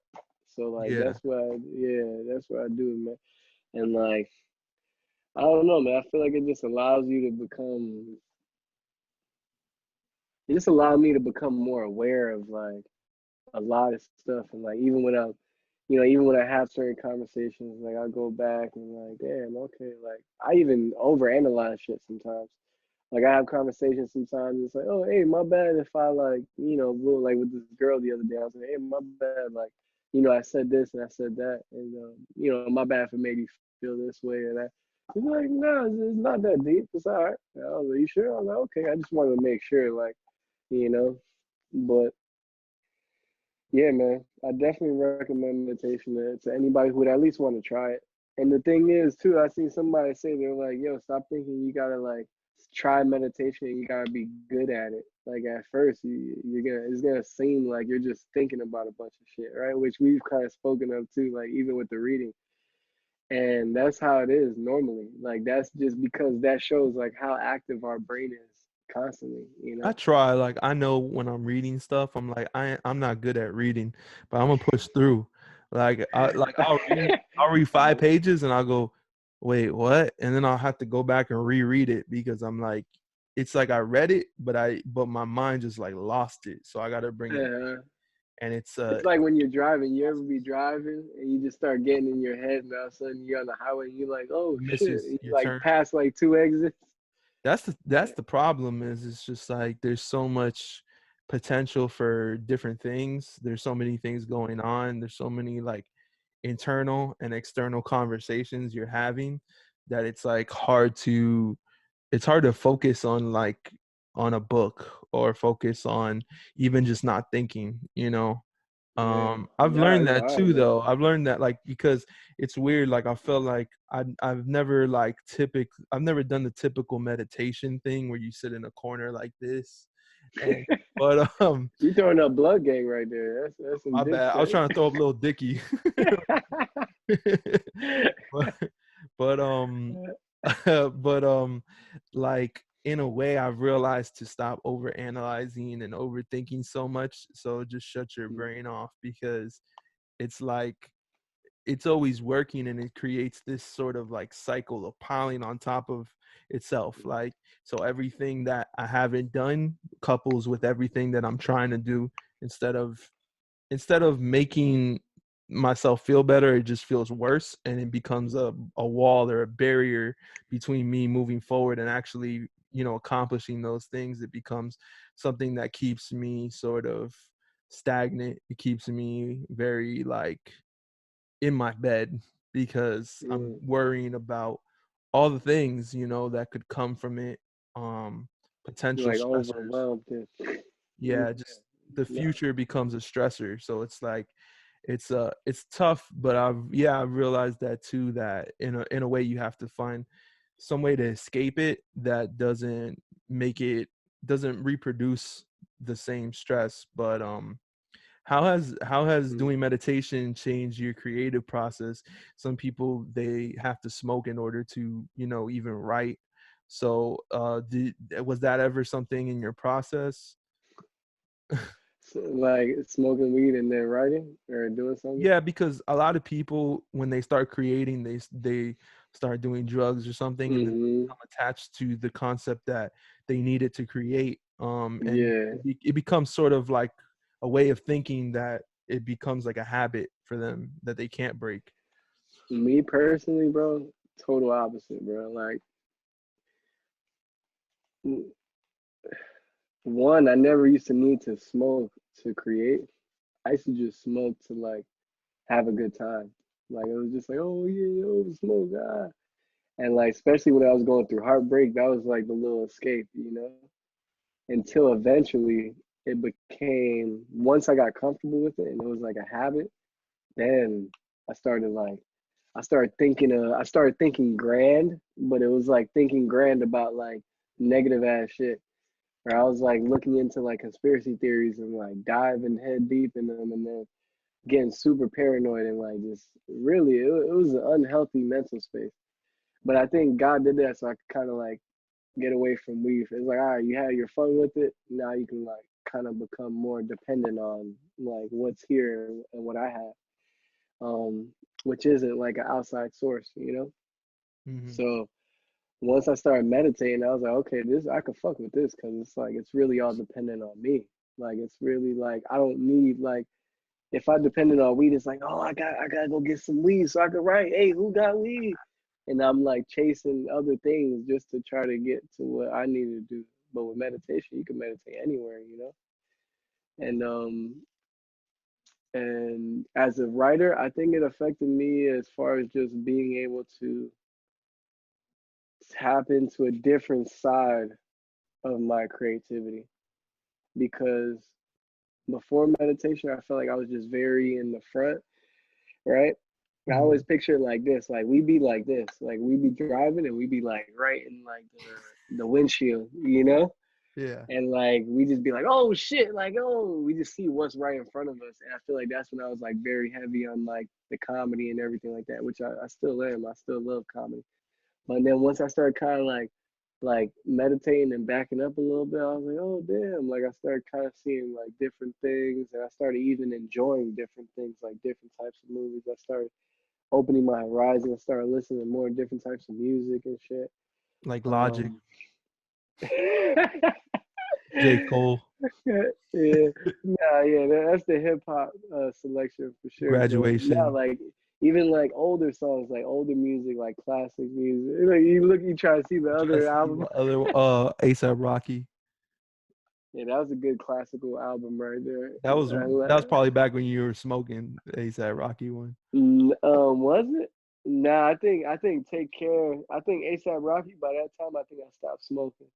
So like Yeah, that's what I do, man. And like I don't know, man. I feel like it just allows you to become. It just allowed me to become more aware of like a lot of stuff, and like even when I'm, even when I have certain conversations, like I go back and like, damn, okay, like I even overanalyze shit sometimes. Like I have conversations sometimes. It's like, oh, hey, my bad if I like, like with this girl the other day. I was like, hey, my bad, like, I said this and I said that, and my bad for made you feel this way or that. He's like, no, it's not that deep. It's all right. I was like, you sure? I was like, okay. I just wanted to make sure, like, you know. But yeah, man, I definitely recommend meditation to anybody who would at least want to try it. And the thing is, too, I seen somebody say they're like, "Yo, stop thinking you gotta like try meditation. You gotta be good at it. Like at first, it's gonna seem like you're just thinking about a bunch of shit, right? Which we've kind of spoken of too, like even with the reading. And that's how it is normally. Like that's just because that shows like how active our brain is constantly. I try. Like I know when I'm reading stuff, I'm like I'm not good at reading, but I'm gonna push through. I'll read 5 pages and I'll go, wait, what? And then I'll have to go back and reread it because I'm like, it's like I read it, but my mind just like lost it. So I gotta bring it back. Yeah. And it's It's like when you're driving. You ever be driving and you just start getting in your head, and all of a sudden you're on the highway and you're like, "Oh you miss shit!" You your like turn. pass like two exits. That's the problem is it's just like there's so much potential for different things. There's so many things going on. There's so many like internal and external conversations you're having that it's hard to focus on like on a book or focus on even just not thinking, you know. Yeah, I've nah, learned it's that wild, too, man. though. I've learned that like because it's weird. Like I felt like I've never like I've never done the typical meditation thing where you sit in a corner like this, and but You throwing up blood gang right there. That's some my dick bad. I was shit. trying to throw up little Dicky, but but but like in a way I've realized to stop over analyzing and overthinking so much. So just shut your brain off because it's like it's always working and it creates this sort of like cycle of piling on top of itself, like so everything that I haven't done couples with everything that I'm trying to do. Instead of making myself feel better, it just feels worse and it becomes a wall or a barrier between me moving forward and actually, accomplishing those things. It becomes something that keeps me sort of stagnant. It keeps me very like in my bed because I'm Mm, worrying about all the things, that could come from it. you're Potential like stressors. overwhelmed. Yeah, Yeah, just the nah. future becomes a stressor. So it's like it's tough, but I've realized that too, that in a way you have to find some way to escape it that make it doesn't reproduce the same stress. But how has Mm. doing meditation changed your creative process? Some people they have to smoke in order to, even write. So was that ever something in your process? So, like smoking weed and then writing or doing something. Yeah, because a lot of people when they start creating, they start doing drugs or something, and then they Hmm. become attached to the concept that they needed to create. And Yeah, it becomes sort of like a way of thinking that it becomes like a habit for them that they can't break. me personally, bro, total opposite, bro. Like one, I never used to need to smoke to create. I used to just smoke to like have a good time. Like it was just like, oh yeah, yo, smoke, ah. And like especially when I was going through heartbreak, that was like the little escape. Until eventually it became once I got comfortable with it and it was like a habit, then I started like I started thinking grand, but it was like thinking grand about like negative ass shit. Or I was like looking into like conspiracy theories and like diving head deep in them and then getting super paranoid and like just really it was an unhealthy mental space. But I think God did that so I could kind of like get away from weed. It's like, all right, you had your fun with it. Now you can like kind of become more dependent on like what's here and what I have, um, which isn't like an outside source, you know? Hmm. So once I started meditating, I was like, okay, this I could fuck with this because it's like it's really all dependent on me. Like it's really like I don't need like if I depended on weed, it's like, oh, I gotta go get some weed so I can write. Hey, who got weed? And I'm like chasing other things just to try to get to what I need to do. But with meditation, you can meditate anywhere, you know. And as a writer, I think it affected me as far as just being able to tap into a different side of my creativity because before meditation, I felt like I was just very in the front, right? I always Hmm. picture it like this, like we be like this, like we be driving and we be like right in like the windshield, you know? Yeah. And like we just be like, oh shit, like oh, we just see what's right in front of us. And I feel like that's when I was like very heavy on like the comedy and everything like that, which I still am. I still love comedy. But then once I started kind of like meditating and backing up a little bit, I was like, oh damn, like I started kind of seeing like different things, and I started even enjoying different things, like different types of movies. I started opening my horizon. I started listening to more different types of music and shit. Like Logic, Um, J. Cole, yeah, nah, yeah, that's the hip hop selection for sure. But now, Graduation, like even like older songs, like older music, like classic music. Like you try to see the other Jesse, album. the other ASAP Rocky. Yeah, that was a good classical album right there. That was probably back when you were smoking ASAP Rocky one. Was it? Nah, I think Take Care. I think ASAP Rocky. By that time, I think I stopped smoking.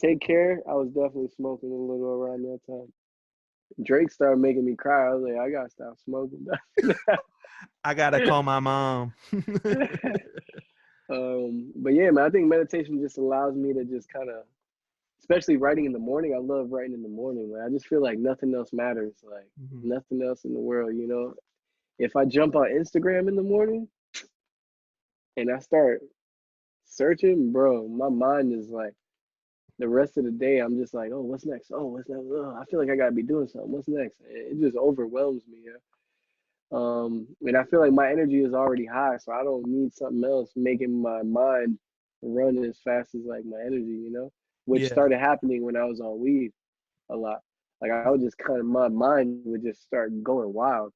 Take Care. I was definitely smoking a little around that time. Drake started making me cry. I was like, I gotta stop smoking. I gotta call my mom. But yeah, man, I think meditation just allows me to just kind of, especially writing in the morning. I love writing in the morning. Like, I just feel like nothing else matters. Like Mhm. nothing else in the world, you know. If I jump on Instagram in the morning and I start searching, bro, my mind is like the rest of the day. I'm just like, oh, what's next? Oh, what's next? Oh, I feel like I gotta be doing something. What's next? It just overwhelms me. Yeah. And I feel like my energy is already high, so I don't need something else making my mind run as fast as like my energy, you know, which Yeah, started happening when I was on weed a lot. Like I would just kind of my mind would just start going wild.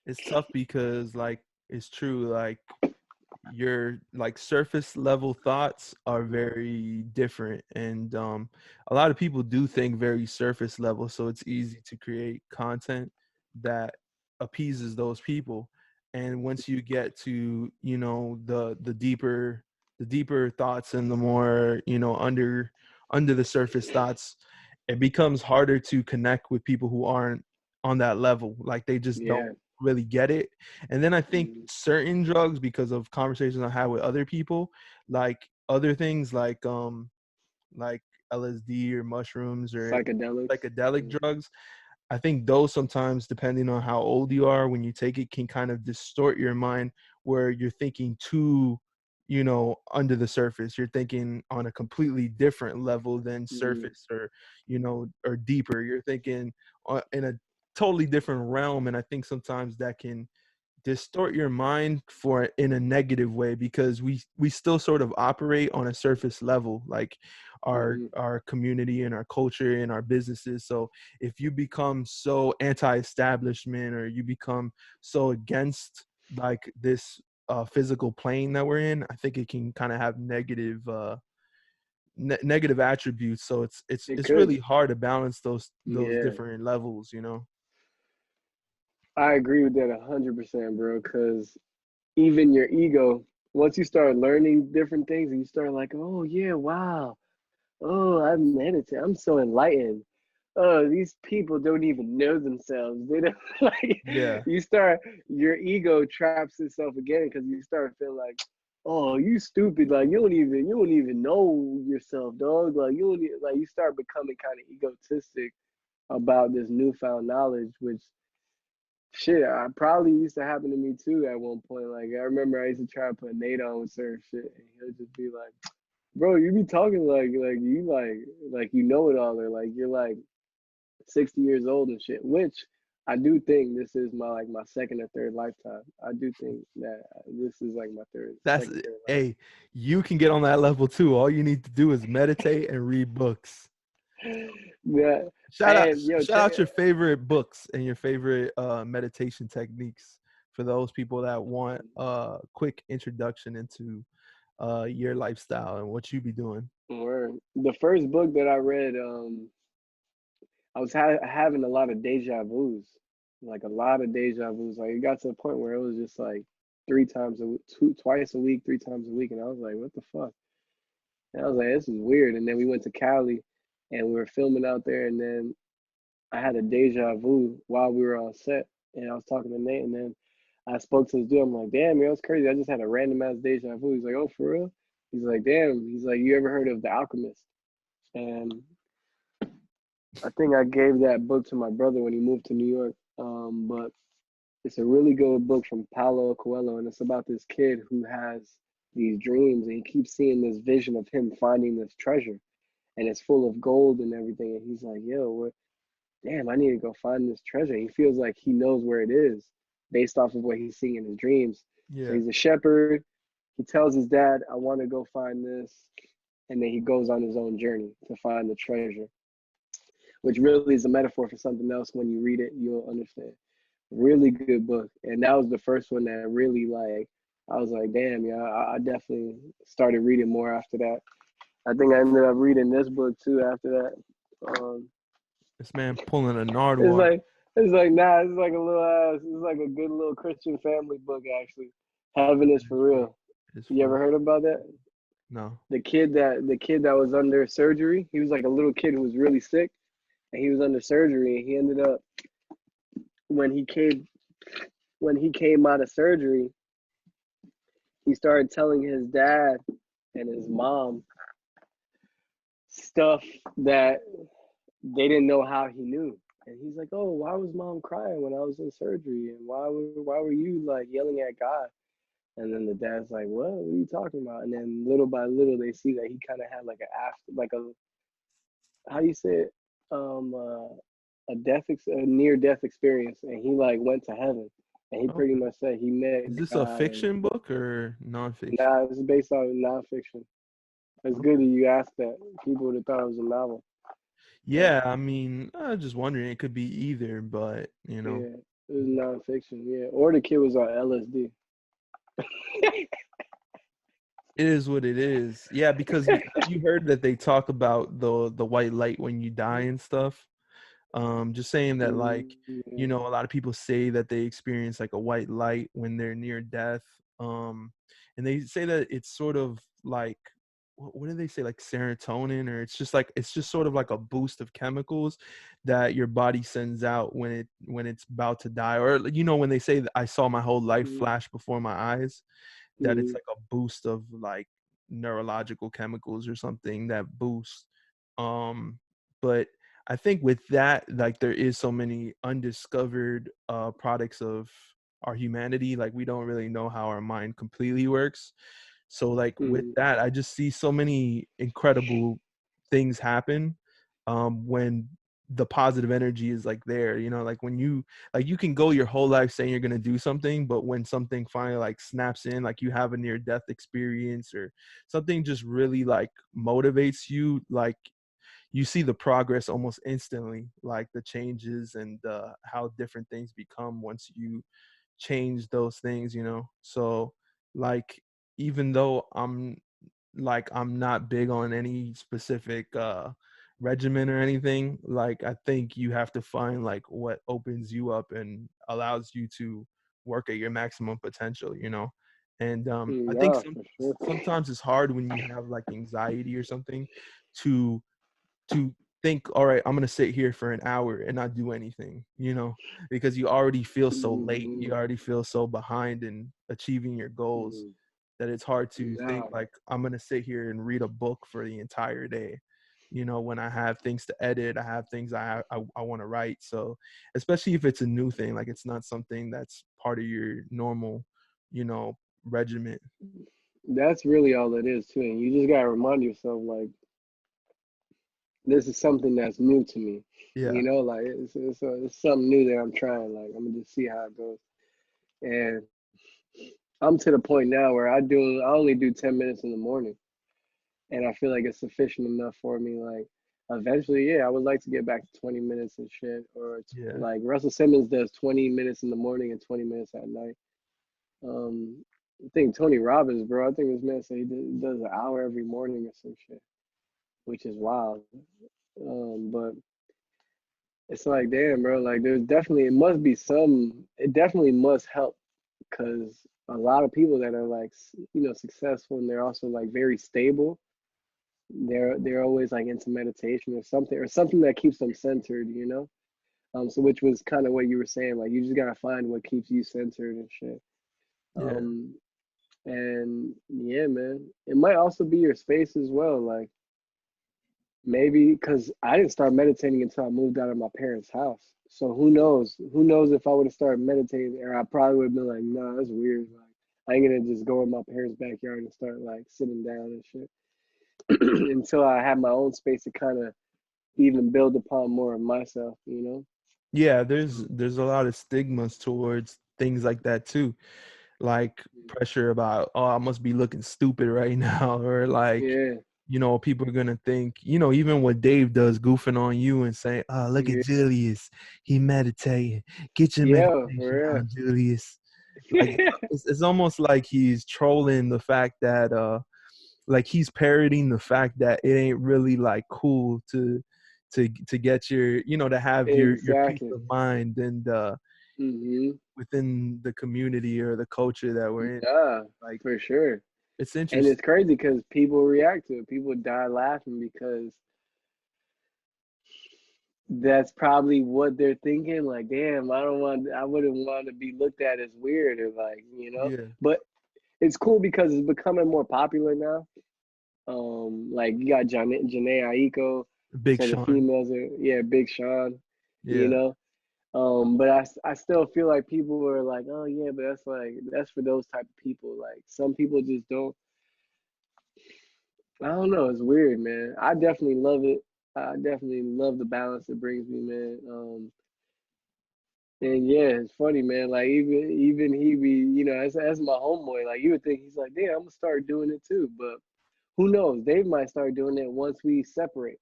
it's tough because like it's true. Like your like surface level thoughts are very different, and a lot of people do think very surface level, so it's easy to create content that appeases those people. And once you get to the deeper thoughts and the more under the surface thoughts, it becomes harder to connect with people who aren't on that level, like they just don't Yeah. really get it. And then I think Mm, certain drugs, because of conversations I had with other people, like other things like LSD or mushrooms or psychedelics. psychedelic Mm, drugs, I think those sometimes, depending on how old you are, when you take it, can kind of distort your mind where you're thinking too, under the surface. You're thinking on a completely different level than mm, surface or deeper. You're thinking in a totally different realm. And I think sometimes that can distort your mind for in a negative way, because we still sort of operate on a surface level, like our mm, our community and our culture and our businesses. So if you become so anti-establishment, or you become so against like this physical plane that we're in, I think it can kind of have negative attributes. So it's it it's could. really hard to balance those Yeah. different levels. I agree with that 100%, bro. Because even your ego, once you start learning different things and you start like, oh yeah, wow, oh I meditate, I'm so enlightened. Oh, these people don't even know themselves. They don't like. Yeah. You start your ego traps itself again because you start feeling like, oh, you stupid. Like you don't even know yourself, dog. Like you don't like you start becoming kind of egotistic about this newfound knowledge, which Shit, I probably used to happen to me too at one point. Like I remember I used to try to put Nate on with certain shit, and he'll just be like, "Bro, you be talking like you know it all, or like you're like 60 years old and shit." Which I do think this is my second or third lifetime. I do think that this is like my That's second, third hey, you can get on that level too. All you need to do is meditate and read books. life. Yeah, Shout out and yo, shout out your favorite books and your favorite meditation techniques for those people that want a quick introduction into your lifestyle and what you be doing. word. The first book that I read, I was having a lot of deja vus, like a lot of deja vus. Like it got to a point where it was just like twice a week, 3 times a week, and I was like, "What the fuck?" And I was like, "This is weird." And then we went to Cali, and we were filming out there, and then I had a deja vu while we were on set, and I was talking to Nate, and then I spoke to this dude. I'm like, "Damn, man, it's crazy. I just had a random ass deja vu." He's like, "Oh, for real?" He's like, "Damn." He's like, "You ever heard of The Alchemist?" And I think I gave that book to my brother when he moved to New York. But it's a really good book from Paulo Coelho, and it's about this kid who has these dreams, and he keeps seeing this vision of him finding this treasure, and it's full of gold and everything. And he's like, "Yo, what? Damn, I need to go find this treasure." He feels like he knows where it is based off of what he's seeing in his dreams. So Yeah. he's a shepherd. He tells his dad, "I want to go find this," and then he goes on his own journey to find the treasure, which really is a metaphor for something else. When you read it, you'll understand. Really good book, and that was the first one that really like I was like, damn, yeah, I definitely started reading more after that. I think I ended up reading this book too after that. This man pulling a It's Nardwar like nah, it's like a little ass, it's like a good little Christian family book actually. Heaven is for real. is You for ever heard about that? no. The kid that was under surgery, he was like a little kid who was really sick, and he was under surgery, and he ended up when he came when he came out of surgery, he started telling his dad and his mom stuff that they didn't know how he knew. And he's like, "Oh, why was mom crying when I was in surgery? And why were you like yelling at God?" And then the dad's like, What are you talking about?" And then little by little, they see that he kind of had like a how do you say it, a near death experience, and he like went to heaven, and he pretty Okay. much said he met Is this a God. And fiction book or nonfiction? nah, it's based on nonfiction. It's good that you asked that. People would have thought it was a novel. But Yeah, I mean, I was just wondering. It could be either, but yeah, it was nonfiction. Yeah, or the kid was on LSD. it is what it is. Yeah, because have you heard that they talk about the white light when you die and stuff? Just saying that, like, Yeah. a lot of people say that they experience like a white light when they're near death. And they say that it's sort of like, what do they say, like serotonin, or it's just sort of like a boost of chemicals that your body sends out when it's about to die, or when they say that I saw my whole life Mm-hmm. flash before my eyes, that it's Mm-hmm. like a boost of like neurological chemicals or something that boost. But I think with that, like, there is so many undiscovered products of our humanity. Like, we don't really know how our mind completely works. So like with Mm-hmm. that, I just see so many incredible things happen when the positive energy is like there. Like when you can go your whole life saying you're going to do something, but when something finally like snaps in, like you have a near death experience or something just really like motivates you, like you see the progress almost instantly, like the changes and how different things become once you change those things. So like, even though I'm not big on any specific regimen or anything, like I think you have to find like what opens you up and allows you to work at your maximum potential. And I think Nah, for sure. sometimes it's hard when you have like anxiety or something to think, all right, I'm going to sit here for an hour and not do anything, because you already feel so late, Mm-hmm. you already feel so behind in achieving your goals, Mm-hmm. that it's hard to think Nah, like, I'm going to sit here and read a book for the entire day. when I have things to edit, I have things I want to write. So especially if it's a new thing, like it's not something that's part of your normal, you know, regiment. That's really all it is too. And you just gotta remind yourself like this is something that's new to me. Yeah. Like it's something new that I'm trying. Like I'm gonna just see how it goes. And I'm to the point now where I only do 10 minutes in the morning, and I feel like it's sufficient enough for me. Like eventually, yeah, I would like to get back to 20 minutes and shit. Or Yeah. like Russell Simmons does 20 minutes in the morning and 20 minutes at night. Um, I think Tony Robbins, bro. I think this man said does an hour every morning or some shit, which is wild. But it's like, damn, bro. Like, it definitely must help because a lot of people that are like, successful and they're also like very stable. They're always like into meditation or something that keeps them centered. So which was kind of what you were saying. Like, you just gotta find what keeps you centered and shit. Yeah. Um, and yeah, man, it might also be your space as well. Like, maybe because I didn't start meditating until I moved out of my parents' house. So who knows? Who knows if I would have started meditating, or I probably would have been like, "No, that's weird. Like, I ain't gonna just go in my parents' backyard and start like sitting down and shit." Until I had my own space to kind of even build upon more of myself. Yeah, there's a lot of stigmas towards things like that too. Like pressure about, oh, I must be looking stupid right now, or like, Yeah, people are gonna think, even what Dave does, goofing on you and saying, "Oh, look at yeah, Julius, he meditating. Get your yeah, meditation for on, Julius." Like real. it's almost like he's trolling the fact that, like he's parroting the fact that it ain't really like cool to get your, to have your peace Exactly. of mind and Hmm. within the community or the culture that we're in. Yeah, Like for sure. it's And interesting. it's crazy because people react to it. People die laughing because that's probably what they're thinking. Like, damn, I wouldn't want to be looked at as weird or like. Yeah, But it's cool because it's becoming more popular now. Like you got Janae Aiko, Big so the Sean. females are, yeah, Big Sean, you Yeah, know. But I still feel like people are like, oh yeah, but that's for those type of people. Like some people just don't. I don't know. It's weird, man. I definitely love it. I definitely love the balance it brings me, man. And yeah, it's funny, man. Like even he be, as my homeboy, like you would think he's like, damn, I'm gonna start doing it too. But who knows? Dave might start doing it once we separate.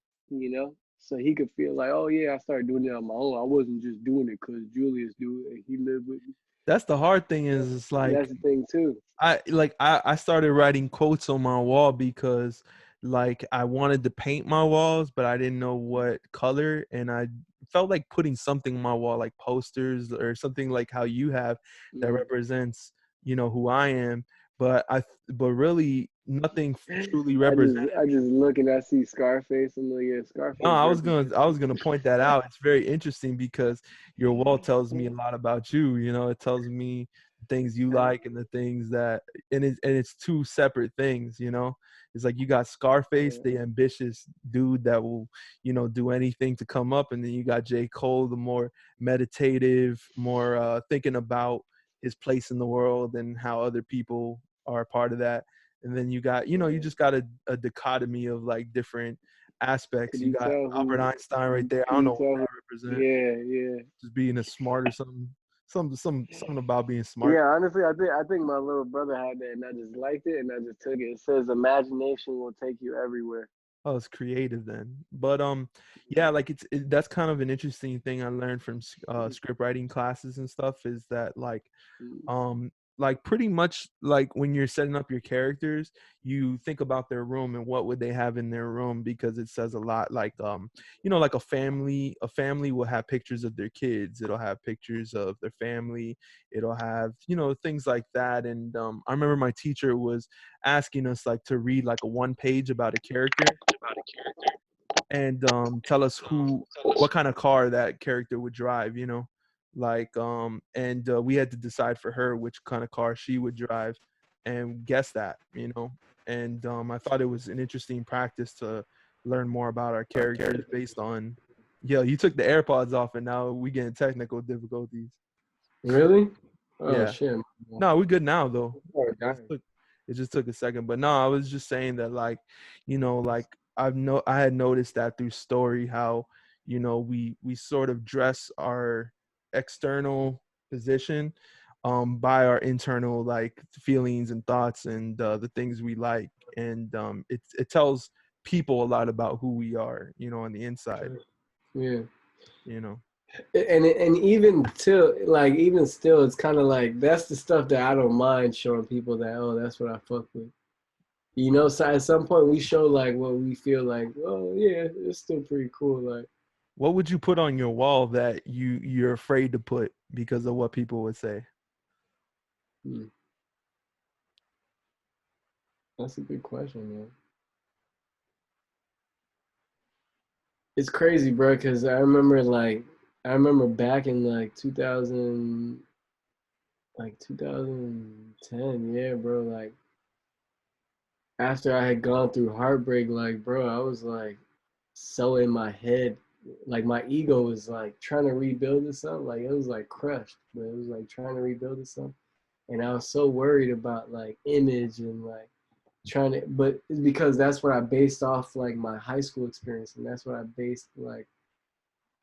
So he could feel like, oh yeah, I started doing it on my own. I wasn't just doing it because Julius do it and he lived with me. that's the hard thing is it's like That's the thing too. I started writing quotes on my wall because like I wanted to paint my walls, but I didn't know what color, and I felt like putting something on my wall, like posters or something like how you have that Mm. represents, who I am. But really nothing truly represents. I just look and I see Scarface and like, yeah, No, Scarface I represents was me. gonna point that out. It's very interesting because your wall tells me a lot about you. It tells me the things you like and the things that, and it's two separate things. It's like you got Scarface, Yeah, the ambitious dude that will, do anything to come up, and then you got J. Cole, the more meditative, more thinking about his place in the world and how other people are a part of that. And then you got, you yeah. just got a dichotomy of like different aspects. Could You you got tell Albert who? Einstein right there. I Could don't know you what tell who? that represents. Yeah, yeah, Just being a smart or something. Something about being smart. yeah. Honestly, I think my little brother had that, and I just liked it, and I just took it. It says imagination will take you everywhere. Oh, it's creative then. But yeah, like that's kind of an interesting thing I learned from script writing classes and stuff is that Mm, um pretty much like when you're setting up your characters, you think about their room and what would they have in their room, because it says a lot. Like like a family will have pictures of their kids, it'll have pictures of their family, it'll have things like that. And I remember my teacher was asking us like to read like a one page about a character and tell us what kind of car that character would drive, like and we had to decide for her which kind of car she would drive and guess that. And I thought it was an interesting practice to learn more about our characters based on. Yo, you took the AirPods off, and now we getting technical difficulties. Really? Oh Yeah. shit. No, we're good now though. Oh, It just took a second, but no, I was just saying that, like, like I had noticed that through story how we sort of dress our external position by our internal like feelings and thoughts and the things we like, and it tells people a lot about who we are, on the inside. Yeah. You know. And even still, it's kind of like that's the stuff that I don't mind showing people that, oh, that's what I fuck with. So at some point we show like what we feel like, oh yeah, it's still pretty cool. Like, What would you put on your wall that you're afraid to put because of what people would say? That's a good question, man. It's crazy, bro, because I remember back in like 2010, yeah, bro, like after I had gone through heartbreak, like, bro, I was like so in my head, like my ego was like trying to rebuild itself, like it was like crushed, but it was like trying to rebuild itself, and I was so worried about like image and like but it's because that's what I based off like my high school experience, and that's what I based like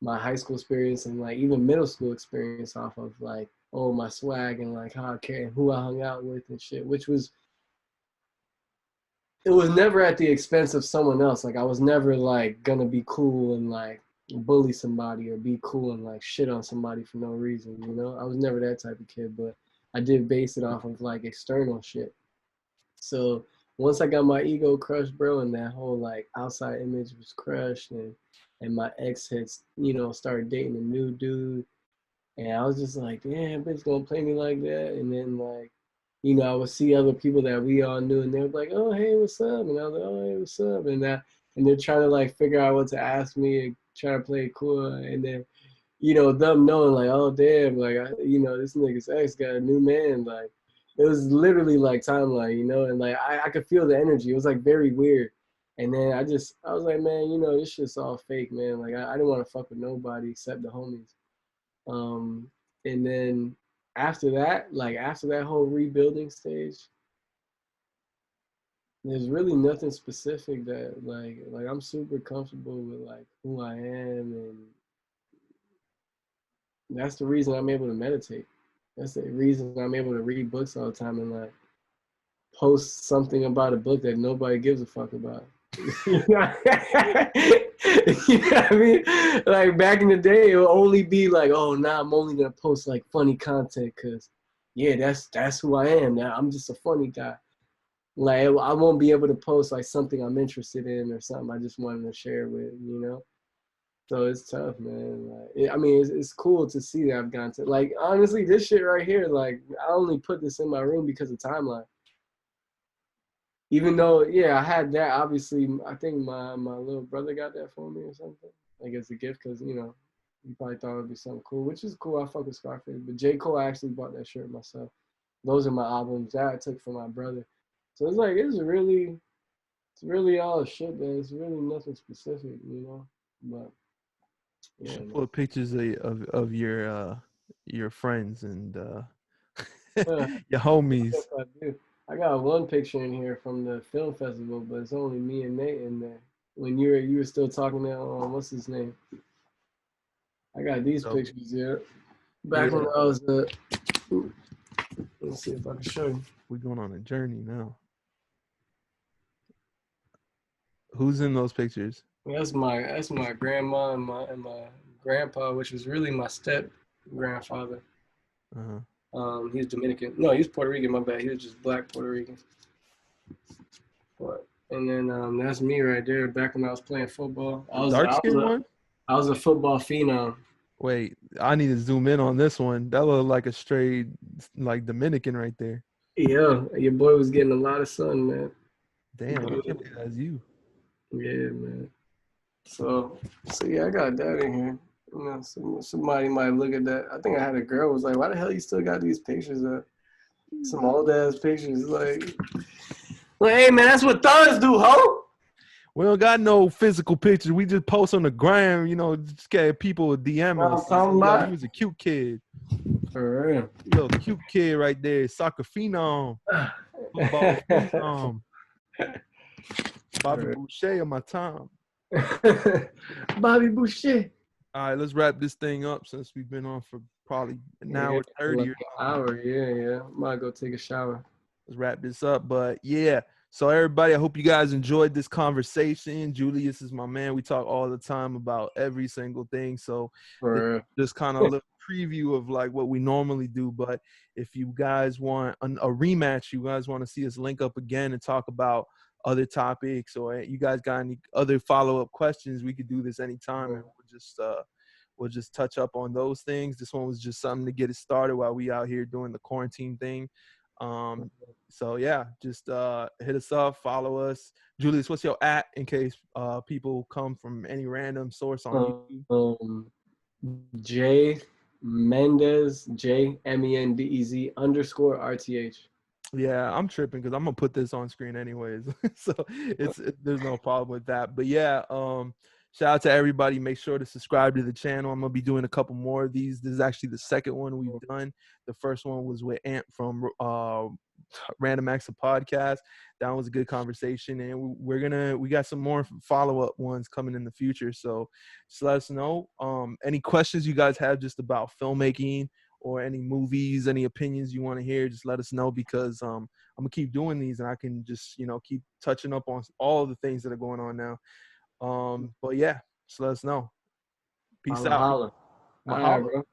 my high school experience and like even middle school experience off of, like, oh, my swag and like how I carry, who I hung out with and shit, which was, it was never at the expense of someone else. Like I was never like gonna be cool and like bully somebody or be cool and like shit on somebody for no reason, I was never that type of kid, but I did base it off of like external shit. So once I got my ego crushed, bro, and that whole like outside image was crushed, and my ex had, started dating a new dude, and I was just like, damn, bitch gonna play me like that. And then like, I would see other people that we all knew, and they were like, oh hey, what's up? And I was like, oh hey, what's up? And they're trying to like figure out what to ask me and try to play it cool, and then them knowing like, oh damn, like this nigga's ex got a new man, like it was literally like Timeline, and like I could feel the energy. It was like very weird. And then I was like, man, this shit's all fake, man. Like I didn't want to fuck with nobody except the homies. Um, and then after that, like after that whole rebuilding stage, there's really nothing specific that like I'm super comfortable with like who I am, and that's the reason I'm able to meditate. That's the reason I'm able to read books all the time and like post something about a book that nobody gives a fuck about. You know what I mean? Like back in the day, it would only be like, oh, now I'm only gonna post like funny content because, yeah, that's who I am. Now I'm just a funny guy. Like I won't be able to post like something I'm interested in or something I just wanted to share with. So it's tough, man. Like, I mean, it's cool to see that I've gotten to, like, honestly, this shit right here, like, I only put this in my room because of Timeline. Even though, yeah, I had that, obviously, I think my little brother got that for me or something, like, as a gift, because, he probably thought it would be something cool, which is cool. I fuck with Scarface. But J. Cole, I actually bought that shirt myself. Those are my albums that I took from my brother. So it's like, it's really all shit, man. It's really nothing specific. But You yeah, should man. put pictures of your friends and Yeah, your yes, homies. I do. I got one picture in here from the film festival, but it's only me and Nate in there. When you were still talking to what's his name? I got these So pictures here. Back when yeah, I was let's see if I can show you. we're going on a journey now. Who's in those pictures? That's my grandma and my grandpa, which was really my step grandfather. Uh-huh. He's Dominican. No, he's Puerto Rican. My bad. He was just black Puerto Rican. But and then that's me right there. Back when I was playing football, I The was dark I was skinned a one? I was a football phenom. Wait, I need to zoom in on this one. That looked like a straight like Dominican right there. Yeah, your boy was getting a lot of sun, man. Damn, I can't believe that's you. Yeah, man. So yeah, I got that in here. Somebody might look at that. I think I had a girl was like, "Why the hell you still got these pictures up? Some old ass pictures." Like, hey man, that's what thugs do, ho. We don't got no physical pictures. We just post on the gram, you know, just get people DM I'm us. talking Yo, about. he was a cute kid. For real. Little cute kid right there. Soccer phenom. Football phenom. Bobby Boucher on my time. Bobby Boucher. All right, let's wrap this thing up since we've been on for probably an hour 30 like or an hour. Yeah. Might go take a shower. let's wrap this up. But yeah, so everybody, I hope you guys enjoyed this conversation. Julius is my man. We talk all the time about every single thing. So For it's just kind of a little preview of like what we normally do. But if you guys want a rematch, you guys want to see us link up again and talk about other topics, or you guys got any other follow-up questions, we could do this anytime, and we'll just touch up on those things. This one was just something to get it started while we out here doing the quarantine thing. So yeah, just hit us up, follow us. Julius, what's your @ in case people come from any random source on YouTube? J Mendez, JMENDEZ _RTH. Yeah, I'm tripping because I'm gonna put this on screen anyways, so there's no problem with that. But yeah, shout out to everybody. Make sure to subscribe to the channel. I'm gonna be doing a couple more of these. This is actually the second one we've done. The first one was with Ant from Random Acts of Podcast. That was a good conversation, and we got some more follow-up ones coming in the future. So just let us know. Any questions you guys have just about filmmaking or any movies, any opinions you want to hear, just let us know, because I'm gonna keep doing these and I can just, you know, keep touching up on all the things that are going on now. But yeah, just let us know. Peace out. Holla. Mahalo. All right, bro.